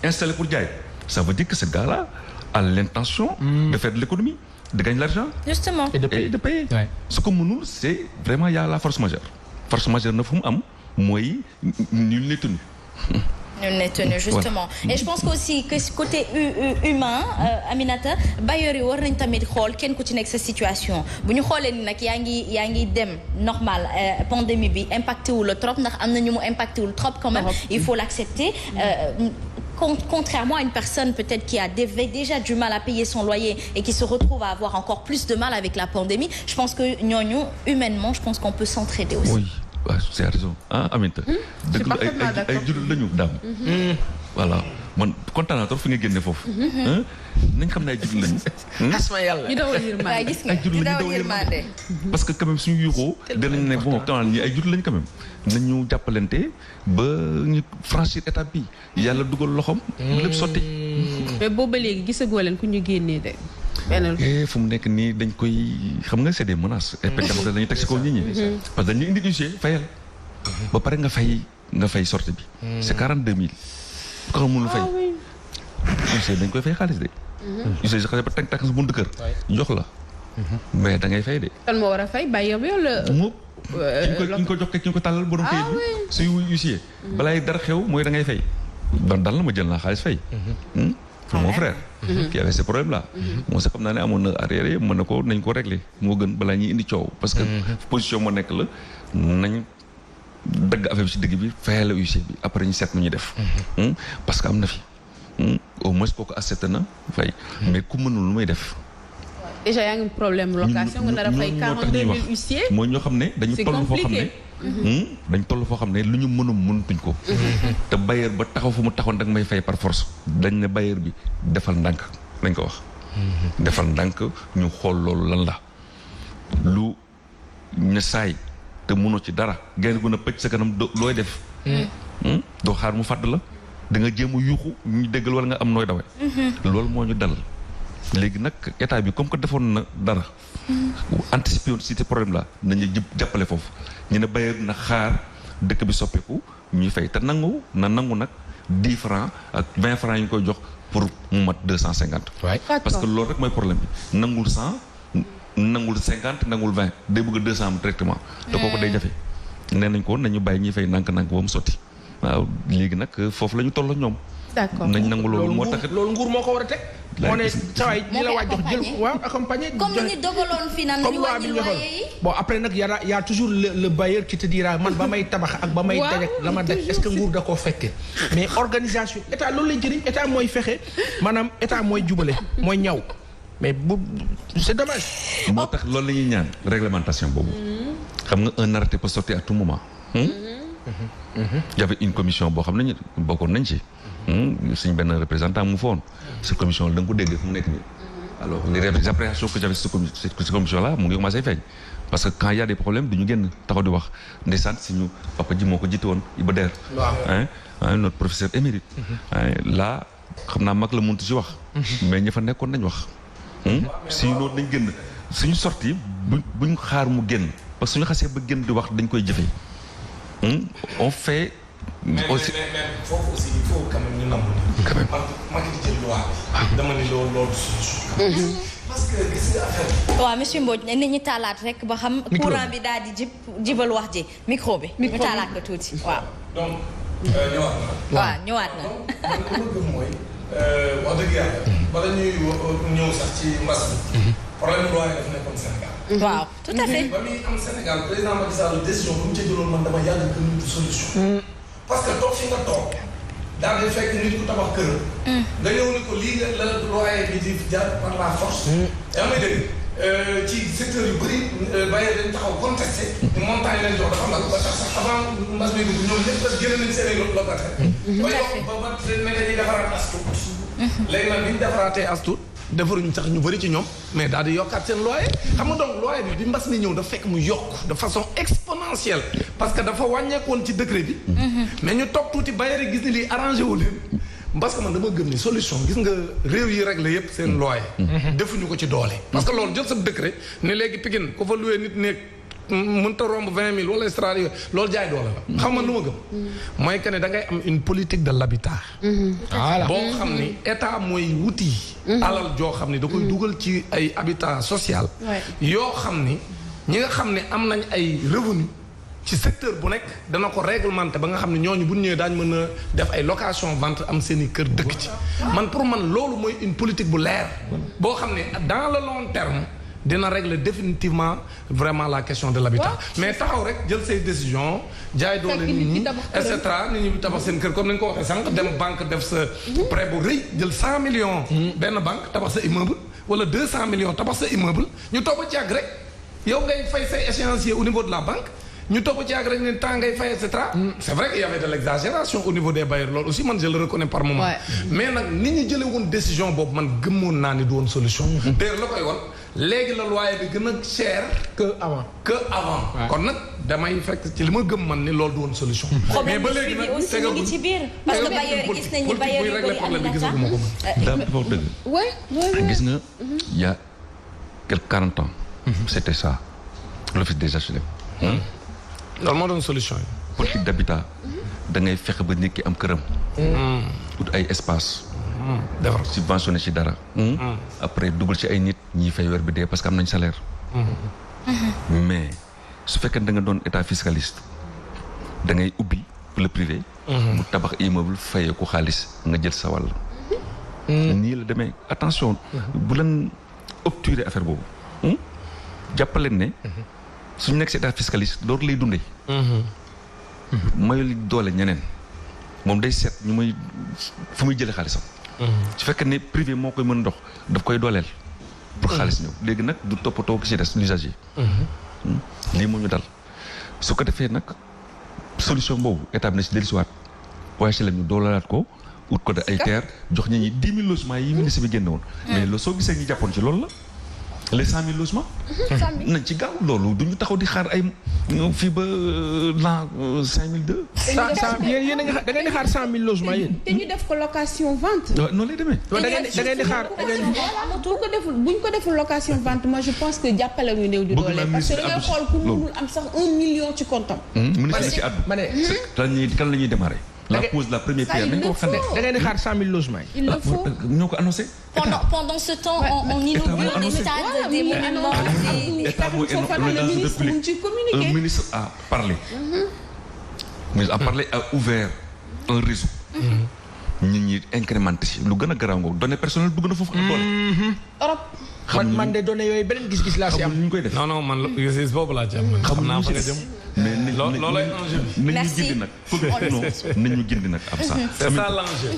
installé pour jaay ça veut dire que ce gars-là a l'intention de faire de l'économie de gagner l'argent justement et de payer ce que mënul c'est vraiment y a la force majeure na fu mu am mooy nul n'est tenu ñun ne tenu justement et je pense que aussi que côté humain Aminata bailleurs yi war nañ tamit xool kenn ku ci nekk sa situation bu ñu xoolee ni nag yaa ngi dem normal pandémie bi impacté wu la trop ndax am na ñu mu impacté wul trop quand même il faut l'accepter contrairement à une personne peut-être qui a déjà du mal à payer son loyer et qui se retrouve à avoir encore plus de mal avec la pandémie je pense que ñooñu humainement je pense qu'on peut s'entraider aussi oui waaw c'est raison Aminata dëgg la ay jullit lañu daam voilà man kontaan naa trop fi nga génne foofu nañ xam ne ay jullit lañu asma yàlla ñu dawal yërmande gis nga ñu dawal yërmande parce que quand même suñu yuuxoo danañ ne bon quand ñi ay jullit lañu quand même nañu jàppalante ba ñu franchir étape bi yàlla dugal loxoom lépp sotti mais booba léegi gisagoo leen ku ñu génnee de fu mu nekk nii dañ koy xam nga c'est des menaces et puis dañuy teg si kaw nit ñi parce que dañuy indi huissier fayal ba pare nga fay sortie bi c'est 42 000 ko xam mënul fay huissier dañ koy fay xaalis de huissier si xale ba teg sa buntu kër jox la mais da ngay fay de kan moo war a fay bàyyi yow la moom ki ñu ko jox ki ñu ko tàllal borom kayit bi suy huissier balaay dara xew mooy da ngay fay dal na ma jël naa xaalis fay mon frère qui avait ce problème là moo sax xam naa ne amoon na arrière mën na ko nañ ko régler moo gën balaa ñuy indi coow parce que position moo nekk la nañ dagg affaire bi ci digg bi fayal la huissier bi après ñu seet nu ñuy def parce que am na fi au moins kooku accepté na fay mais ku mënul lu may def déjà yaa ngi problème location nga nar a fay 42 000 huissier mooy ñoo xam ne dañu toll foo xam ne dañ toll foo xam ne lu ñu mënatuñ ko te bailleur ba taxaw fu mu taxoon da nga may fay par force dañ ne bailleur bi defal ndànk lañ ko wax defal ndànk ñu xool loolu lan la lu ne saay te mënoo ci dara genn gu na pëcc sa kanam looy def doo xaar mu fàdd la da nga jéem a yuuxu ñu déggal wala nga am nooy dawe loolu moo ñu dal léegi nag état bi comme que defoon na dara anticiper woon ci problème la nañu jàppale foofu ñu ne bailleur na xaar dëkk bi soppeeku ñuy fay te nangu nag 10 francs ak 20 francs yi ñu koy jox pour mu mat 250 parce que loolu rek mooy problème bi nangul 100 nangul 50 nangul 20 day bëgg 200 directement te kooku day jafe nee nañ ko nañu bàyyi ñuy fay nànk-nànk ba mu sotti waaw léegi nag foofu la ñu toll ñoom d'accord nañ nangu loolu moo tax loolu nguur moo ko war a teg moo ne sawaay ñi la waaj jox jël waaw accompagner comme ni dogaloon fii naan ñu wàññi loyer yi bon après nag y a toujours le bailleur qui te dira man ba may tabax ak ba may daj ak la ma daj est-ce que nguur da koo fekke mais organisation état loolu lay jëriñ état mooy fexe maanaam état mooy jubale mooy ñaw mais bu c'est dommage moo tax loolu la ñuy ñaan réglementation boobu xam nga un arrêté peut sortir à tout moment y avait une commission boo xam ne ñu bokkoon nañ ci suñ benn représentant mu foon cette commission la da nga ko dégg fu mu nekk nii alors les appréhensions que j'avais cette commission là mu ngi commencé feeñ parce que quand il y a des problèmes duñu génn taxaw di wax ndeysaan suñu papa ji moo ko jiite woon Iba Der notre professeur émérite là xam naa mag la muntu ci wax mais ña fa nekkoon nañ wax sinon nañ génn suñu sorti buñ xaar mu génn parce que suñu xasee ba génn di wax dañ koy jëfee on fait aussi mais foofu aussi il faut quand même ñu nangu ni quand même ma ngi jël loi dama ni loolu parce que gis nga affaire waaw monsieur Mbodj ne ñu taalaat rek ba xam courant bi daal di jibal wax ji micro bi ñu taalaat ko tuuti waaw donc ñëwaat na waaw ñëwaat na man ko bëgg mooy wax dëgg yàlla. bala ñuy ñëw sax ci mbas bi. problème mu loyer dafa nekkoon Sénégal. waaw tout à fait. ba muy am Sénégal président Macky Sall décision bu mu ca jëloon man dama yàgg gën a solution. parce que toog fi nga toog daal di fekk nit ku tabax kër. nga ñëw ni ko lii la loyer bi di jaar par la force. yaa may dégg ci secteur yu bëri bailleurs dañ taxaw contesté. montagne lañ jox dafa mag ba tax sax avant mbas mi dugg ñoom ñëpp génne nañ seen i locataire. ba yokk ba ne dañuy defaraat as tuut. léegi nag bi ñu defaraatee as tuut defaruñu sax ñu bëri ci ñoom mais daal di yokkaat seen loyer xam nga donc loyer bi mbas mi ñëw dafa fekk mu yokk de façon exponentielle parce que dafa wàññeekoon ci décret bi. mais ñu toog tuuti bailleurs yi gis ni lii arrangé wu leen. parce que man dama gëm ni solution gis nga réew yi réglé yépp seen loyer. defuñu ko ci doole. parce que loolu jël sa décret ne léegi Pikine ku fa loué nit nekk mënta romb 20 000 wala extra yooyu loolu jaay doole la. xam nga lu ma gëm. mooy que ne da ngay am une politique de l'habitat. voilà boo xam ni état mooy wuti. alal joo xam ni da koy dugal ci ay habitat social. yoo xam ni ñi nga xam ne am nañ ay revenu ci secteur bu nekk dana ko réglementé ba nga xam ne ñooñu bu ñu ñëwee daañu mën a def ay location vente am seen i kër dëkk ci. man pour man loolu mooy une politique bu leer. boo xam ne dans le long terme dina régler définitivement vraiment la question de l'habitat. mais taxaw rek jël say décision jaay doole nit ñi et cetera nit ñi tabax seen kër comme ni nga ko waxee sànq dem banque def sa prêt bu rëy jël 100 millions. benn banque tabax sa immeuble wala 200 millions tabax sa immeuble ñu toog ci yàgg rek yow ngay fay say échéancier au niveau de la banque. ñu topp ci ak rek ne temps ngay fay et cetera. c'est vrai qu'il y avait de l'exagération au niveau des bailleurs loolu aussi man je le reconnais par moment. mais nag nit ñi jëlee woon décision boobu man gëmmoon naa ni du woon solution. d'ailleurs la koy won léegi la loyer bi gën a cher. que avant. kon nag damay fekk ci li ma gëm man ni loolu du woon solution. mais ba léegi nag aussi ñu ngi ci biir. parce que bailleurs yi gis nañu bailleurs yu bëri problème bi gisaguma ko man. dafa dëgg. gis nga il y a quelque 40 ans. c'était ça l'office des HLM. loolu moo doon solution yi. politique d'habitat da ngay fexe ba nit ki am këram. ut ay espace defar subventionné ci dara. après dugal ci ay nit ñiy fay weer bi dee parce que am nañ salaire. mais su fekkee da nga doon état fiscaliste da ngay ubbi le privé. mu tabax immeuble fayee ko xaalis nga jël sa wàll. nii la demee attention. bu leen obturer affaire boobu. jàppaleen ne. suñu nekk si état fiscaliste loolu lay dundee. mayul doole ñeneen moom day seet ñu muy fu muy jëlee xaalisam. su fekkee ne privé moo koy mën a dox daf koy dooleel. pour xaalis ñëw léegi nag du toppatoo ki si des l'usager. lii moo ñu dal su ko defee nag solution boobu état bi na si dellusiwaat waaye si la ñu doolelaat ko ut ko de ay terre jox ñi 10 000 logements yi ministre bi génne woon. mais loolu soo gisee ñu jàppoon ci loolu la. les 100 000 logements. nañ ci gaaw loolu du ñu taxaw di xaar ay fii ba l'an 5002. yéen a ngi da ngeen di xaar 100 000 logements yéen. te ñu def ko location vente. waaw noonu lay demee. da ngeen di xaar. buñ ko deful location vente moi je pense que jàppale ñu néew di doole. parce que da ngay xool ku mënul am sax 1 million ci compte am. ministre ci àddu. ma ne kan la ñuy démarrer. la pose la première pierre nañ ko wax. da ngeen di xaar 100 000 logements yi. il le faut ñoo ko annoncé. Pendant ce temps, on inaugure des stades, des monuments. État mooy un ministre a parlé. ministre a parlé a ouvert un réseau. nit ñi incrémenté si lu gën a garaaw ngoog données personnelles dugg na foofu ak doole. Europe. man de données yooyu beneen gis-gis laa si am. ñu koy def. non man gis boobu laa ci am. xam naa fa nga jëm. mais loolay enjeu bi. nañ ñu gindi nag. nañ ñu gindi nag am ça. c'est ça l'enjeu.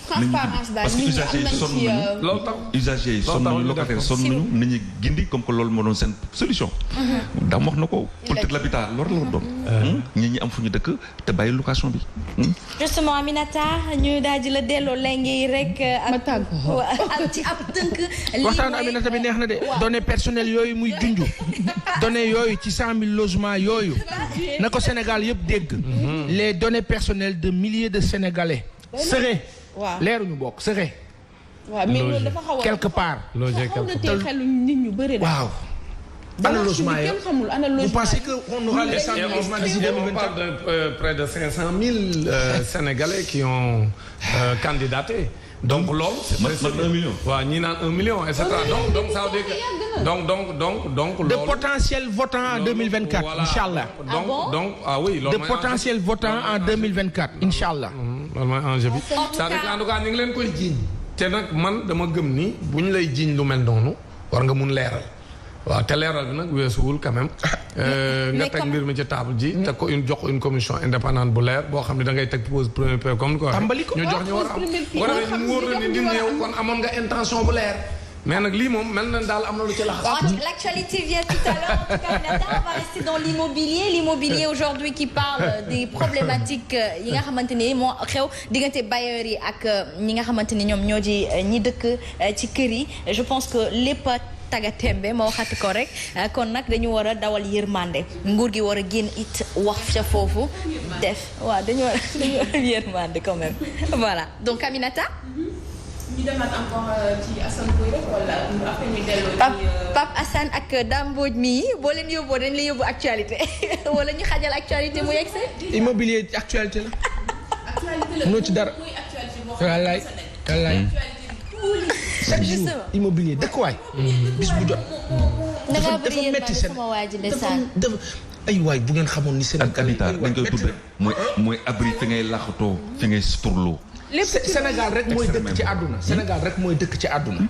transparence daal nit ñi am nañ ci loolu tax usagers yi sonn nañu locataires sonn nañu nit ñi gindi comme que loolu moo doon seen solution. daam wax na ko politique l'habitat loolu la doon. nit ñi am fu ñu dëkk te bàyyi location bi. justement Aminata ñu daal di la delloo léegi rek. ma tàggoo ci ab tënk. waxtaanu Aminata bi neex na de. données personnelles yooyu muy junj. données yooyu ci 100 000 logements yooyu. na ko Sénégal yëpp dégg. les données personnelles de milliers de Sénégalais. seraient. leeruñu bokk seraient. waaw mais loolu dafa xaw a quelque part. xaw na tey xelu nit ñu bëri na. waaw. ana logement yi kenn xamul ana logement yi. vous pensez que on aura les 100 000 logements d'ici 2024? On parle de près de 500 000 Sénégalais qui ont candidaté. donc loolu. mat 1 million. waaw ñii naan 1 million et cetera donc ça veut dire que donc de potentiels votants en 2024 voilà. inchallah. donc ah oui. de potentiels votants en 2024 inchallah. loolu mooy enjeu bi. c'est-à-dire en tout cas ñu ngi leen koy jiiñ. te nag man dama gëm ni bu ñu lay jiiñ lu mel noonu war nga mun leeral. waaw te leeral bi nag weesuwul quand même. nga teg mbir mi ci table ji. teg ko jox ko une commission indépendante bu leer boo xam ne da ngay teg pose premier point comme ni ko waxee. ñu jox ñu war a am war a ñu wóor na ni nit ñëw kon amoon nga intention bu leer. mais nag lii moom mel na daal am na lu ci laxas. L'actualité vient tout à l'heure. En tout cas, Aminata, on va rester dans l'immobilier aujourd'hui qui parle des problématiques yi nga xamante ni moo xew diggante bailleurs yi ak ñi nga xamante ni ñoom ñoo di ñi dëkk ci kër yi. Je pense que lépp taga tembe ma waxati ko rek kon nag dañu war a dawal yërmande nguur gi war a génn it wax ca foofu def waaw dañu war a yërmande quand même voilà donc Aminata. ñu demaat encore ci Assane Boye rek wala après ñu delloo Pape Assane ak Dame Mbodj mii boo leen yóbboo dañ la yóbbu actualité wala ñu xajal actualité mu yegg see. immobilier actualité la. actualité la mënoo ci dara. wallaay wallaay. chaque jour immobilier dëkkuwaay. bis bu jot. dafa metti seen sama waa ji ndeysaan dafa ay waay bu ngeen xamoon ni Sénégal ak habitat dañ koy tudde mooy abri fi ngay laxatoo fi ngay suturloo. Sénégal rek mooy dëkk ci àdduna. Sénégal rek mooy dëkk ci àdduna.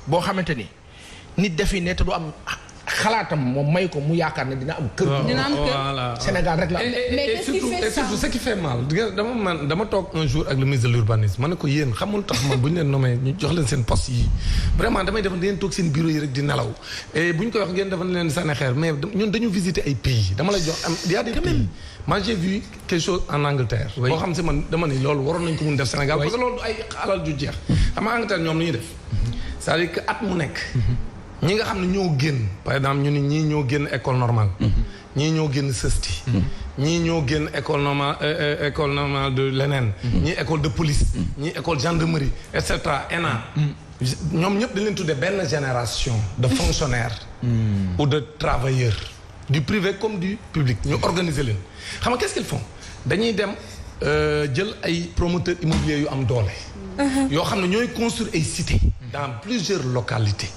boo xamante ni nit dafi ne te du am xalaatam moom may ko mu yaakaar ne dina am kër. dina am kër Sénégal rek la. mais surtout ce qui fait mal dama toog un jour ak le ministre de l'urbanisme ma ne ko yéen xamul tax man bu ñu leen nommé ñu jox leen seen poste yi vraiment damay def ngeen toog seen bureau yi rek di nelaw et bu ñu koy wax ngeen dafa leen sànni xeer mais ñun dañu visiter ay pays dama lay jox am y a des pays moi j'ai vu quelque chose en Angleterre. boo xam si man dama ni loolu waroon nañ ko mun def Sénégal. parce que loolu du ay alal ju jeex. xam nga Angleterre ñoom lu ñuy def. c'est-à-dire que at mu nekk. ñi nga xam ne ñoo génn par exemple ñu ni ñii ñoo génn école normale. ñii ñoo génn CESTI. ñii ñoo génn école normale de leneen. ñii école de police. ñii école gendarmerie et cetera ENA. ñoom ñëpp dañ leen tuddee benn génération de fonctionnaires. ou de travailleurs. du privé comme du public ñu organiser leen xam nga qu'est-ce qu'ils font dañuy dem jël ay promoteurs immobiliers yu am doole. yoo xam ne ñooy construire ay cités. dans plusieurs localités.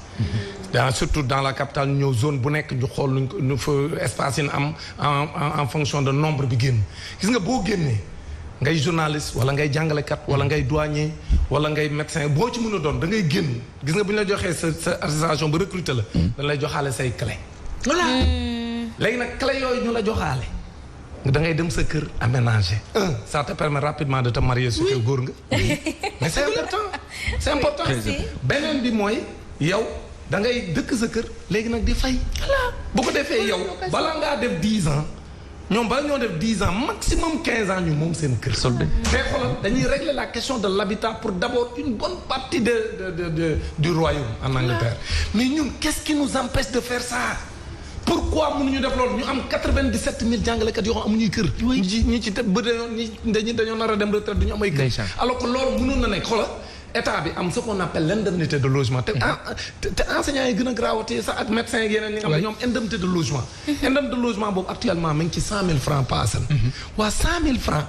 surtout dans la capitale ñëw zone bu nekk ñu xool nuñ ko nu fa espace yi am en fonction de nombre bi génn gis nga boo génnee ngay journaliste wala ngay jàngalekat wala ngay douanier wala ngay médecin boo ci mën a doon da ngay génn gis nga bu ñu la joxee sa association ba recruter la. dañ lay joxaale say clé. voilà léegi nag clé yooyu ñu la joxaale. da ngay dem sa kër aménager. ça te permet rapidement de te marier su fekkee góor nga. mais c'est important. c'est important. beneen bi mooy yow. da ngay dëkk sa kër léegi nag di fay. bu ko defee yow bala ngaa def 10 ans ñoom bala ñoo def 10 ans maximum 15 ans ñu moom seen kër. soldé mais xoolal dañuy régler la question de l'habitat pour d'abord une bonne partie du royaume en Angleterre. mais ñun qu'est-ce qui nous empêche de faire ça. pourquoi mënuñu def loolu ñu am 97 000 jàngalekat yoo xam amuñuy kër. ñi ci te ba dañoo nar a dem retraite du ñu am ay kër. alors que loolu mënoon na nekk xoolal. état bi am ce qu'on appelle l'indemnité de logement te enseignants yi gën a graawatee sax ak médecins yi yeneen ñi nga xam ne ñoom indemnité de logement. indemnité de logement boobu actuellement mi ngi ci 100 000 francs par an. waa 100 000 francs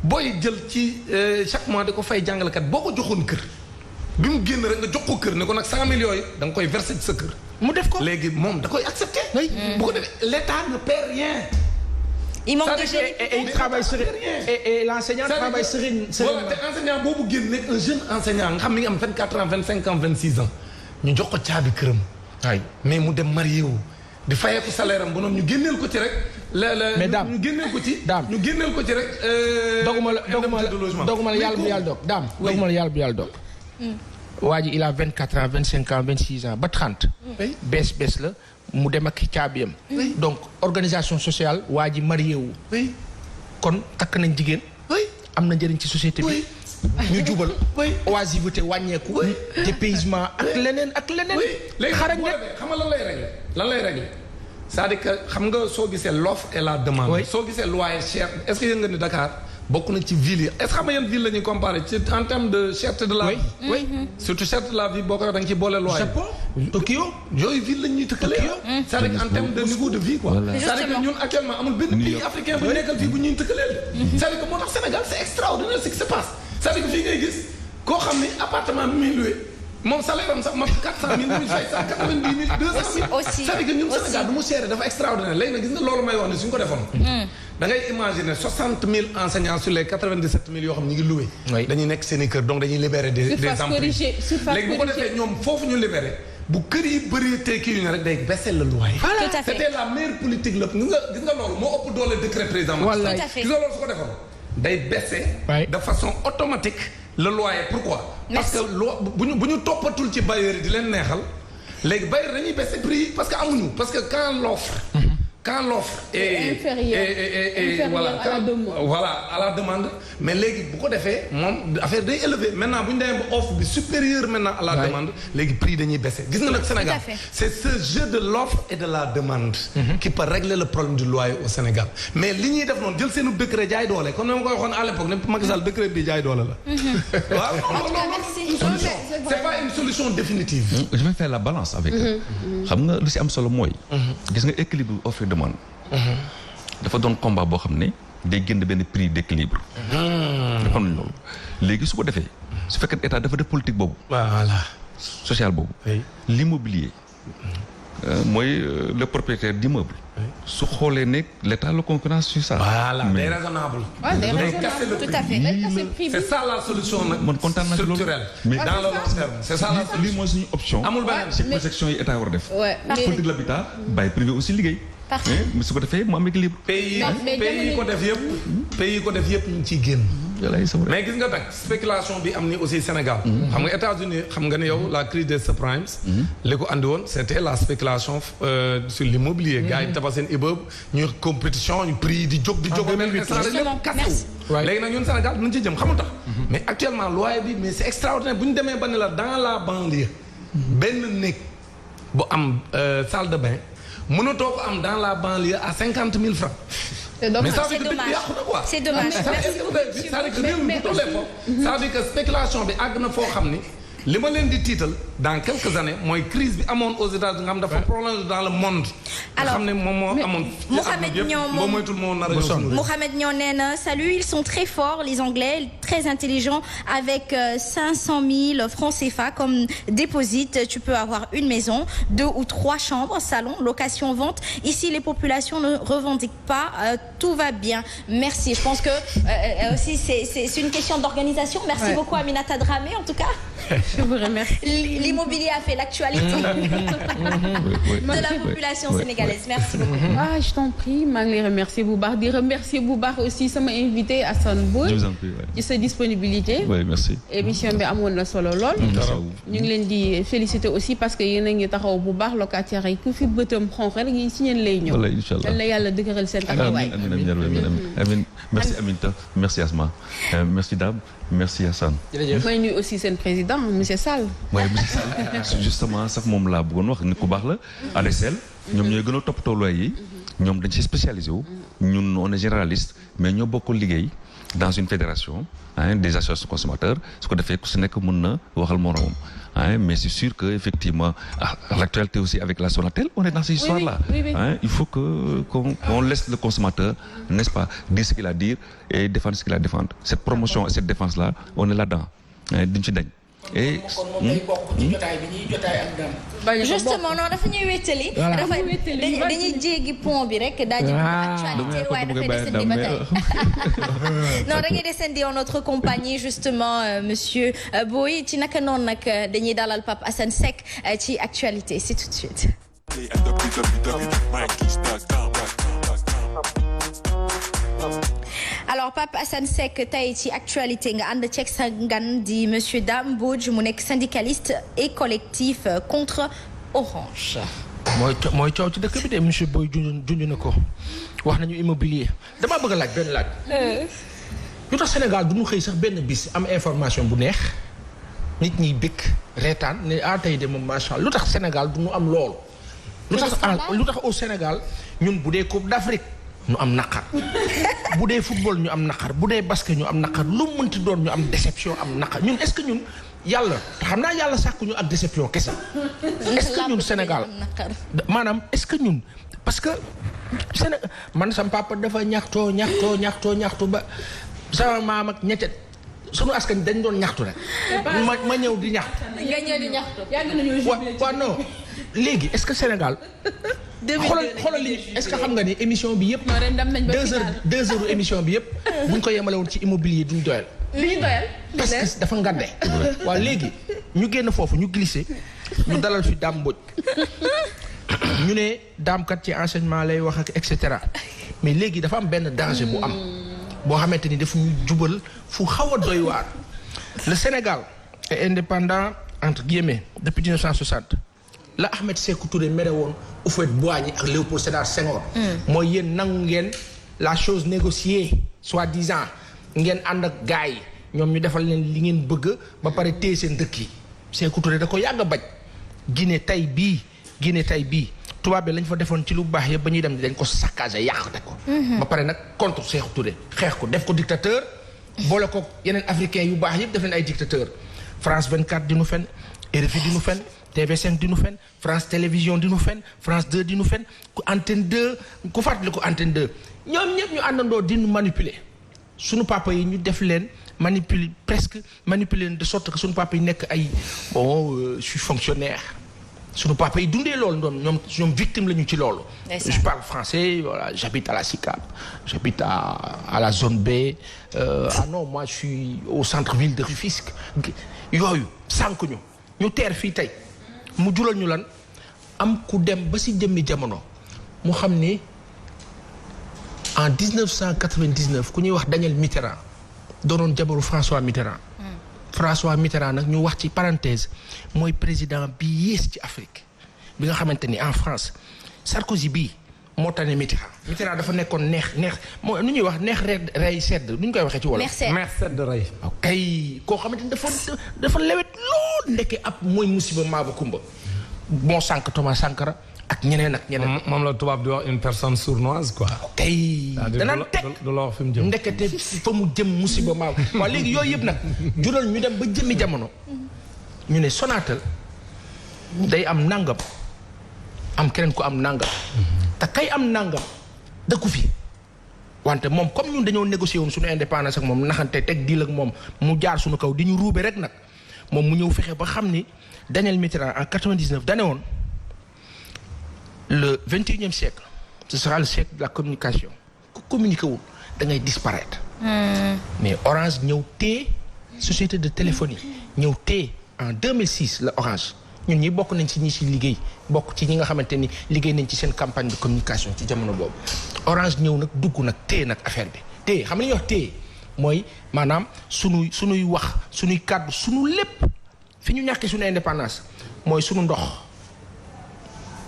booy jël ci chaque mois di ko fay jàngalekat boo ko joxoon kër bi mu génn rek nga jox ko kër ne ko nag 100 000 yooyu da nga koy verser ci sa kër. mu def ko léegi moom da koy accepter. bu ko defee l'État ne perd rien. il manque de et il travaille serein et l'enseignant travaille sereinement. voilà te enseignant boobu génn nekk un jeune enseignant nga xam mi ngi am 24 ans 25 ans 26 ans ñu jox ko caabi këram. waay mais mu dem marié wu di fayee ko salaire am ba noonu ñu génneel ko ci rek. mais daam ñu génneel ko ci. daam ñu génneel ko ci rek. doguma la yàlla bu yàlla dog daam. doguma la yàlla bu yàlla dog. waa ji il a 24 ans 25 ans 26 ans ba 30. bees la. mu dem ak caabiyam. donc organisation sociale waa ji marié wu. kon takk nañ jigéen. am na njëriñ ci société bi. ñu jubal. oisiveté wàññeeku. dépaysement ak leneen ak leneen. léegi xarañ ne xam nga lan lay régler c'est-à-dire que xam nga soo gisee l'offre et la demande. soo gisee loyer cher est-ce que yéen nga ni Dakar bokk na ci ville yi est-ce que xam nga yan ville la ñuy comparer ci en termes de cherté de la vie. surtout cherté de la vie boo ko da nga ci boole loyer. Japon Tokyo yooyu ville la ñuy tëkkalee. c'est-à-dire que en termes de niveau de vie quoi. c'est-à-dire que ñun actuellement amul benn pays africain bu ñu nekkal fii bu ñuy tëkkalee. c'est-à-dire que moo tax Sénégal c'est extraordinaire ce qui se passe. c'est-à-dire que fii ngay gis koo xam ni appartement bi muy loué moom salaire am sax mat 400 000 muy fay 190 000 200 000. aussi c'est-à-dire que ñun Sénégal du mu seere dafa extraordinaire léegi nag gis nga loolu may wax ne suñ ko defoon. da ngay imaginer 60 000 enseignants sur les 97 000 yoo xam ñu ngi loué. dañuy nekk seen i kër donc dañuy libérer des emplois. léegi bu ko defee ñoom foofu ñu libéré bu kër yi bëri te kii yu ne rek day baisser le loyer. Tout à fait. C'était la meilleure politique la gis nga loolu moo ëpp doole décret président. Tout à fait. gis nga loolu su ko defoon day baisser de façon automatique le loyer. Pourquoi? Parce que bu ñu toppatul ci bailleurs yi di leen neexal léegi bailleurs dañuy baisser prix yi parce que amuñu parce que quand l'offre est inférieure à la demande mais léegi bu ko defee moom affaire day élevé maintenant bu ñu demee ba offre bi supérieure maintenant à la demande léegi prix dañuy baisser gis nga nag Sénégal c'est ce jeu de l'offre et de la demande qui peut régler le problème du loyer au Sénégal mais li ñuy def noonu jël seenu décret jaay doole comme ni ma koy waxoon à l'époque ne Macky Sall décret bi jaay doole la waaw c'est pas une solution définitive. Je vais faire la balance avec xam nga lu si am solo mooy gis nga équilibre offre et demande dafa doon combat boo xam ne day génn benn prix d'équilibre dafa nañ loolu léegi su ko defee su fekkee état dafa def politique boobu voilà social boobu l'immobilier mooy le propriétaire d'immeuble su xoolee ne l'état la concurrence sur ça voilà day raisonnable tout à fait c'est ça la solution nag man kontaan naa ci loolu structurelle mais dans le long terme c'est ça la solution lii mooy suñu option amul beneen ci protection yi état war a def politique de l'habitat bàyyi privé aussi liggéey mais su ko defee mu am équilibre pays yi ko def yëpp ñu ngi ciy génn mais gis nga nag spéculation bi am ni aussi Sénégal xam nga États-Unis xam nga ne yow la crise des subprimes li ko andi woon c'était la spéculation sur l'immobilier gars yi tabax seen immeuble ñuy compétition ñu prix yi di jóg même léegi nag ñun Sénégal dinañ ci jëm xamul tax mais actuellement loyer bi mais c'est extraordinaire bu ñu demee ba ne la dans la banlieue benn néeg bu am salle de bain mënatoo ko am dans la banlieue à 50 000 francs. C'est dommage. C'est dommage. C'est-à-dire que réew mi bu tollee foofu. C'est-à-dire que spéculation bi àgg na foo xam ni li ma leen di tiital dans quelques années mooy crise bi amoon aux États-Unis nga xam dafa prolongé dans le monde. alors xam ne moom moo amoon. Mohamed Niang nee na salut ils sont très forts les Anglais très intelligents avec 500 000 francs CFA comme déposit tu peux avoir une maison 2 ou 3 chambres salon location vente ici les populations ne revendiquent pas tout va bien merci je pense que aussi c'est une question d'organisation merci beaucoup Aminata Dramé en tout cas. Je vous remercie. L'immobilier a fait l'actualité de la population sénégalaise. Merci beaucoup. Ah, je t'en prie, maa ngi lay remercier bu baax di remercier bu baax aussi sama invité Assane Boye. Je vous en prie. ci sa disponibilité. Oui, merci. émission bi amoon na solo lool. ñu ngi leen di féliciter aussi parce que yéen a ngi taxaw bu baax locataires yi ku fi bëtam xonq rek yi si ñeen lay ñëw. Voilà, Inch'Allah. yal na yàlla dëgëral seen taxawaay. Amiin. Merci Aminata, merci Asma, merci Dame, merci Assane. may nuyu aussi seen président monsieur Sall. waaye monsieur Sall justement sax moom laa bëggoon wax nit ku baax la ADSL ñoom ñooy gën a toppatoo loi yi ñoom dañ ci spécialisé wu ñun on est généraliste mais ñoo bokk liggéey dans une fédération des associations consommateurs su ko defee ku si nekk mën na waxal moromam mais c'est sûr que effectivement à l'actualité aussi avec la Sonatel on est dans cette histoire là il faut que qu'on laisse le consommateur n'est-ce pas dire ce qu'il a à dire et défendre ce qu'il a à défendre cette promotion et cette défense là on est là-dedans duñ ci dañ et justement non dafa ñuy wéttali dafa dañuy jéggi pont bi rek daal di actualité waaye dafay descendi ba tey non dañuy descendi en notre compagnie justement monsieur Boye ci naka noonu nag dañuy dalal Pape Assane Seck ci actualité c'est tout de suite. alors Pape Assane Seck tey ci actualité nga ànd ceeg sa ngan di monsieur Dame Mbodj mu nekk syndicaliste et collectif contre Orange. mooy coow ci dëkk bi de monsieur Boye junj na ko wax nañu immobilier damaa bëgg a laaj benn laaj. lu tax Sénégal du ñu xëy sax benn bis am information bu neex nit ñi bëgg reetaan ne tey de moom macha allah lu tax Sénégal du ñu am loolu. lu tax au Sénégal ñun bu dee Coupe d'Afrique. ñu am naqar bu dee football ñu am naqar bu dee basket ñu am naqar lu mu mënti doon ñu am déception am naqar ñun est-ce que ñun yàlla xam naa yàlla sàkku ñu ak déception kese est-ce que ñun Sénégal maanaam est-ce que ñun parce que Sénégal man sama papa dafa ñaxtoo ba sama maam ak ñette sunu askan dañ doon ñaxtu rek ma ñëw di ñaxtu. nga ñëw di ñaxtu. yàgg nañu waaw non léegi est-ce que Sénégal xoolal li est-ce que xam nga ni émission bi yëpp. non ren dem nañ ba 2 heures émission bi yëpp buñ ko yemale woon ci immobilier duñ doyal. li ñu doyal. parce que dafa ngande. waaw léegi ñu génn foofu ñu glissé ñu dalal fi Dame Mbodj ñu ne Dame kat ci enseignement lay wax ak et cetera mais léegi dafa am benn danger bu am boo xamante ni dafa ñu jubal fu xaw a doy waar. Le Sénégal est indépendant entre guillemets depuis 1960 la Ahmed Sékou Touré mere woon Houphouët-Boigny ak Léopold Sédar Senghor. mooy yéen nangu ngeen la chose négociée soi-disant ngeen ànd ak gars yi ñoom ñu defal leen li ngeen bëgg ba pare téye seen dëkk yi. Sékou Touré da ko yàgg a bañ. Guinée tey bii tubaab bi lañ fa defoon ci lu baax yëpp ba ñuy dem dañ ko saccagé yàqate ko. ba pare nag contre Sékou Touré xeex ko def ko dictateur. boole ko yeneen africain yu baax yëpp def leen ay dictateur France 24 di nu fen RFI di nu fen TV5 di nu fen France Télévision di nu fen France 2 di nu fen ku Antenne 2 ku fàttali ko Antenne 2 ñoom ñëpp ñu àndandoo di nu manipuler sunu papa yi ñu def leen manipuler de sorte que sunu papa yi nekk ay je suis fonctionnaire sunu papa yi dundee loolu ñoom victime la ñu ci loolu. Je parle français, voilà, j'habite à la SICAP, j'habite à la zone B. Non, moi je suis au centre-ville de Rufisque. Yooyu sànq ñu teer fii tey mu jural ñu lan am ku dem ba si jëmmi jamono mu xam ni en 1999 ku ñuy wax Daniel Mitterrand doonoon jabaru François Mitterrand. François Mitterrand nag ñu wax ci parenthèse mooy président bi yées ci Afrique bi nga xamante ni en France Sarkozy bii moo tane Mitterrand dafa nekkoon neex moo nu ñuy wax neex rey sedd nu ñu koy waxee ci wolof. neex sedd rey. ok koo xamante ni dafa lewet lool ndekke ab mooy musiba maaba kumba moo sànq Thomas Sankara ak ñeneen. moom la tubaab di wax une personne sournoise quoi. ok danaan teg du la wax fi mu jëm. ndekete fa mu jëm musiba maaba waaw léegi yooyu yëpp nag jural ñu dem ba jëmmi jamono ñu ne Sonatel day am nangam am keneen ku am nangam. te kay am nangam dëkku fi wante moom comme ñun dañoo négocier woon suñu indépendance ak moom naxante teg diil ak moom mu jaar suñu kaw di ñu ruube rek nag moom mu ñëw fexe ba xam ni Daniel Mitterrand en 99 dane woon le 21e siècle ce sera le siècle de la communication ku communiqué wul da ngay disparaître. mais Orange ñëw téye société de téléphonie ñëw téye en 2006 la Orange. ñun ñi bokk nañ ci ñi ci liggéey bokk ci ñi nga xamante ni liggéey nañ ci seen campagne de communication ci jamono boobu Orange ñëw nag dugg nag téye nag affaire bi téye xam nga li ñuy wax téye mooy maanaam sunuy wax sunuy kàddu sunu lépp fi ñu ñàkkee sunu indépendance mooy sunu ndox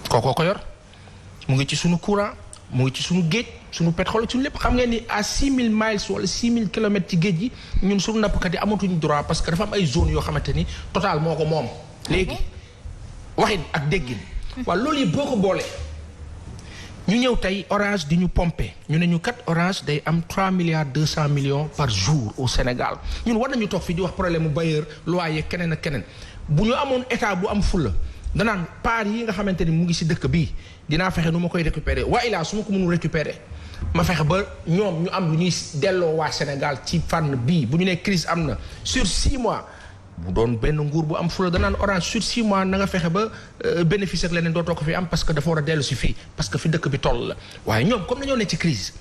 kookoo ko yor mu ngi ci sunu courant mu ngi ci sunu géej sunu pétrole sunu lépp xam ngeen ni à 6000 miles wala 6000 kilomètres ci géej gi ñun sunu nappkat yi amatuñu droit parce que dafa am ay zones yoo xamante ni Total moo ko moom léegi. waxin ak déggin waaw loolu yëpp boo ko boolee ñu ñëw tey Orange di ñu pomper ñu ne ñu kat Orange day am 3,2 milliards par jour au Sénégal ñun war nañu toog fii di wax problème mu bailleur loyer keneen ak keneen bu ñu amoon état bu am fulla danaan part yi nga xamante ni mu ngi si dëkk bii dinaa fexe nu ma koy récupérer waa ilaa su ma ko mënul récupérer ma fexe ba ñoom ñu am lu ñuy delloo waa Sénégal ci fànn bii bu ñu nee crise am na sur 6 mois. bu doon benn nguur bu am fula danaan Orange sur 6 mois na nga fexe ba bénéfice ak leneen dootoo ko fi am parce que dafa war a dellu si fii parce que fi dëkk bi toll la waaye ñoom comme dañoo ne ci crise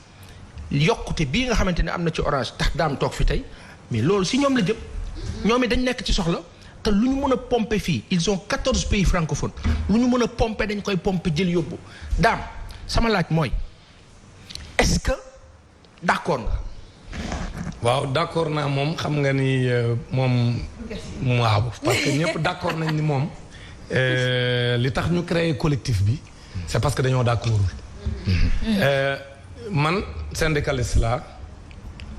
yokkute bii nga xamante ne am na ci Orange tax daam toog fi tey mais loolu si ñoom la jëm ñoom it dañ nekk ci soxla te lu ñu mën a pomper fii ils ont 14 pays francophones lu ñu mën a pomper dañ koy pomper jël yóbbu daam sama laaj mooy est-ce que d'accord nga. waaw d'accord naa moom xam nga ni moom waaw parce que ñëpp d'accord nañ ni moom li tax ñu créer collectif bi c'est parce que dañoo d'accordul man syndicaliste la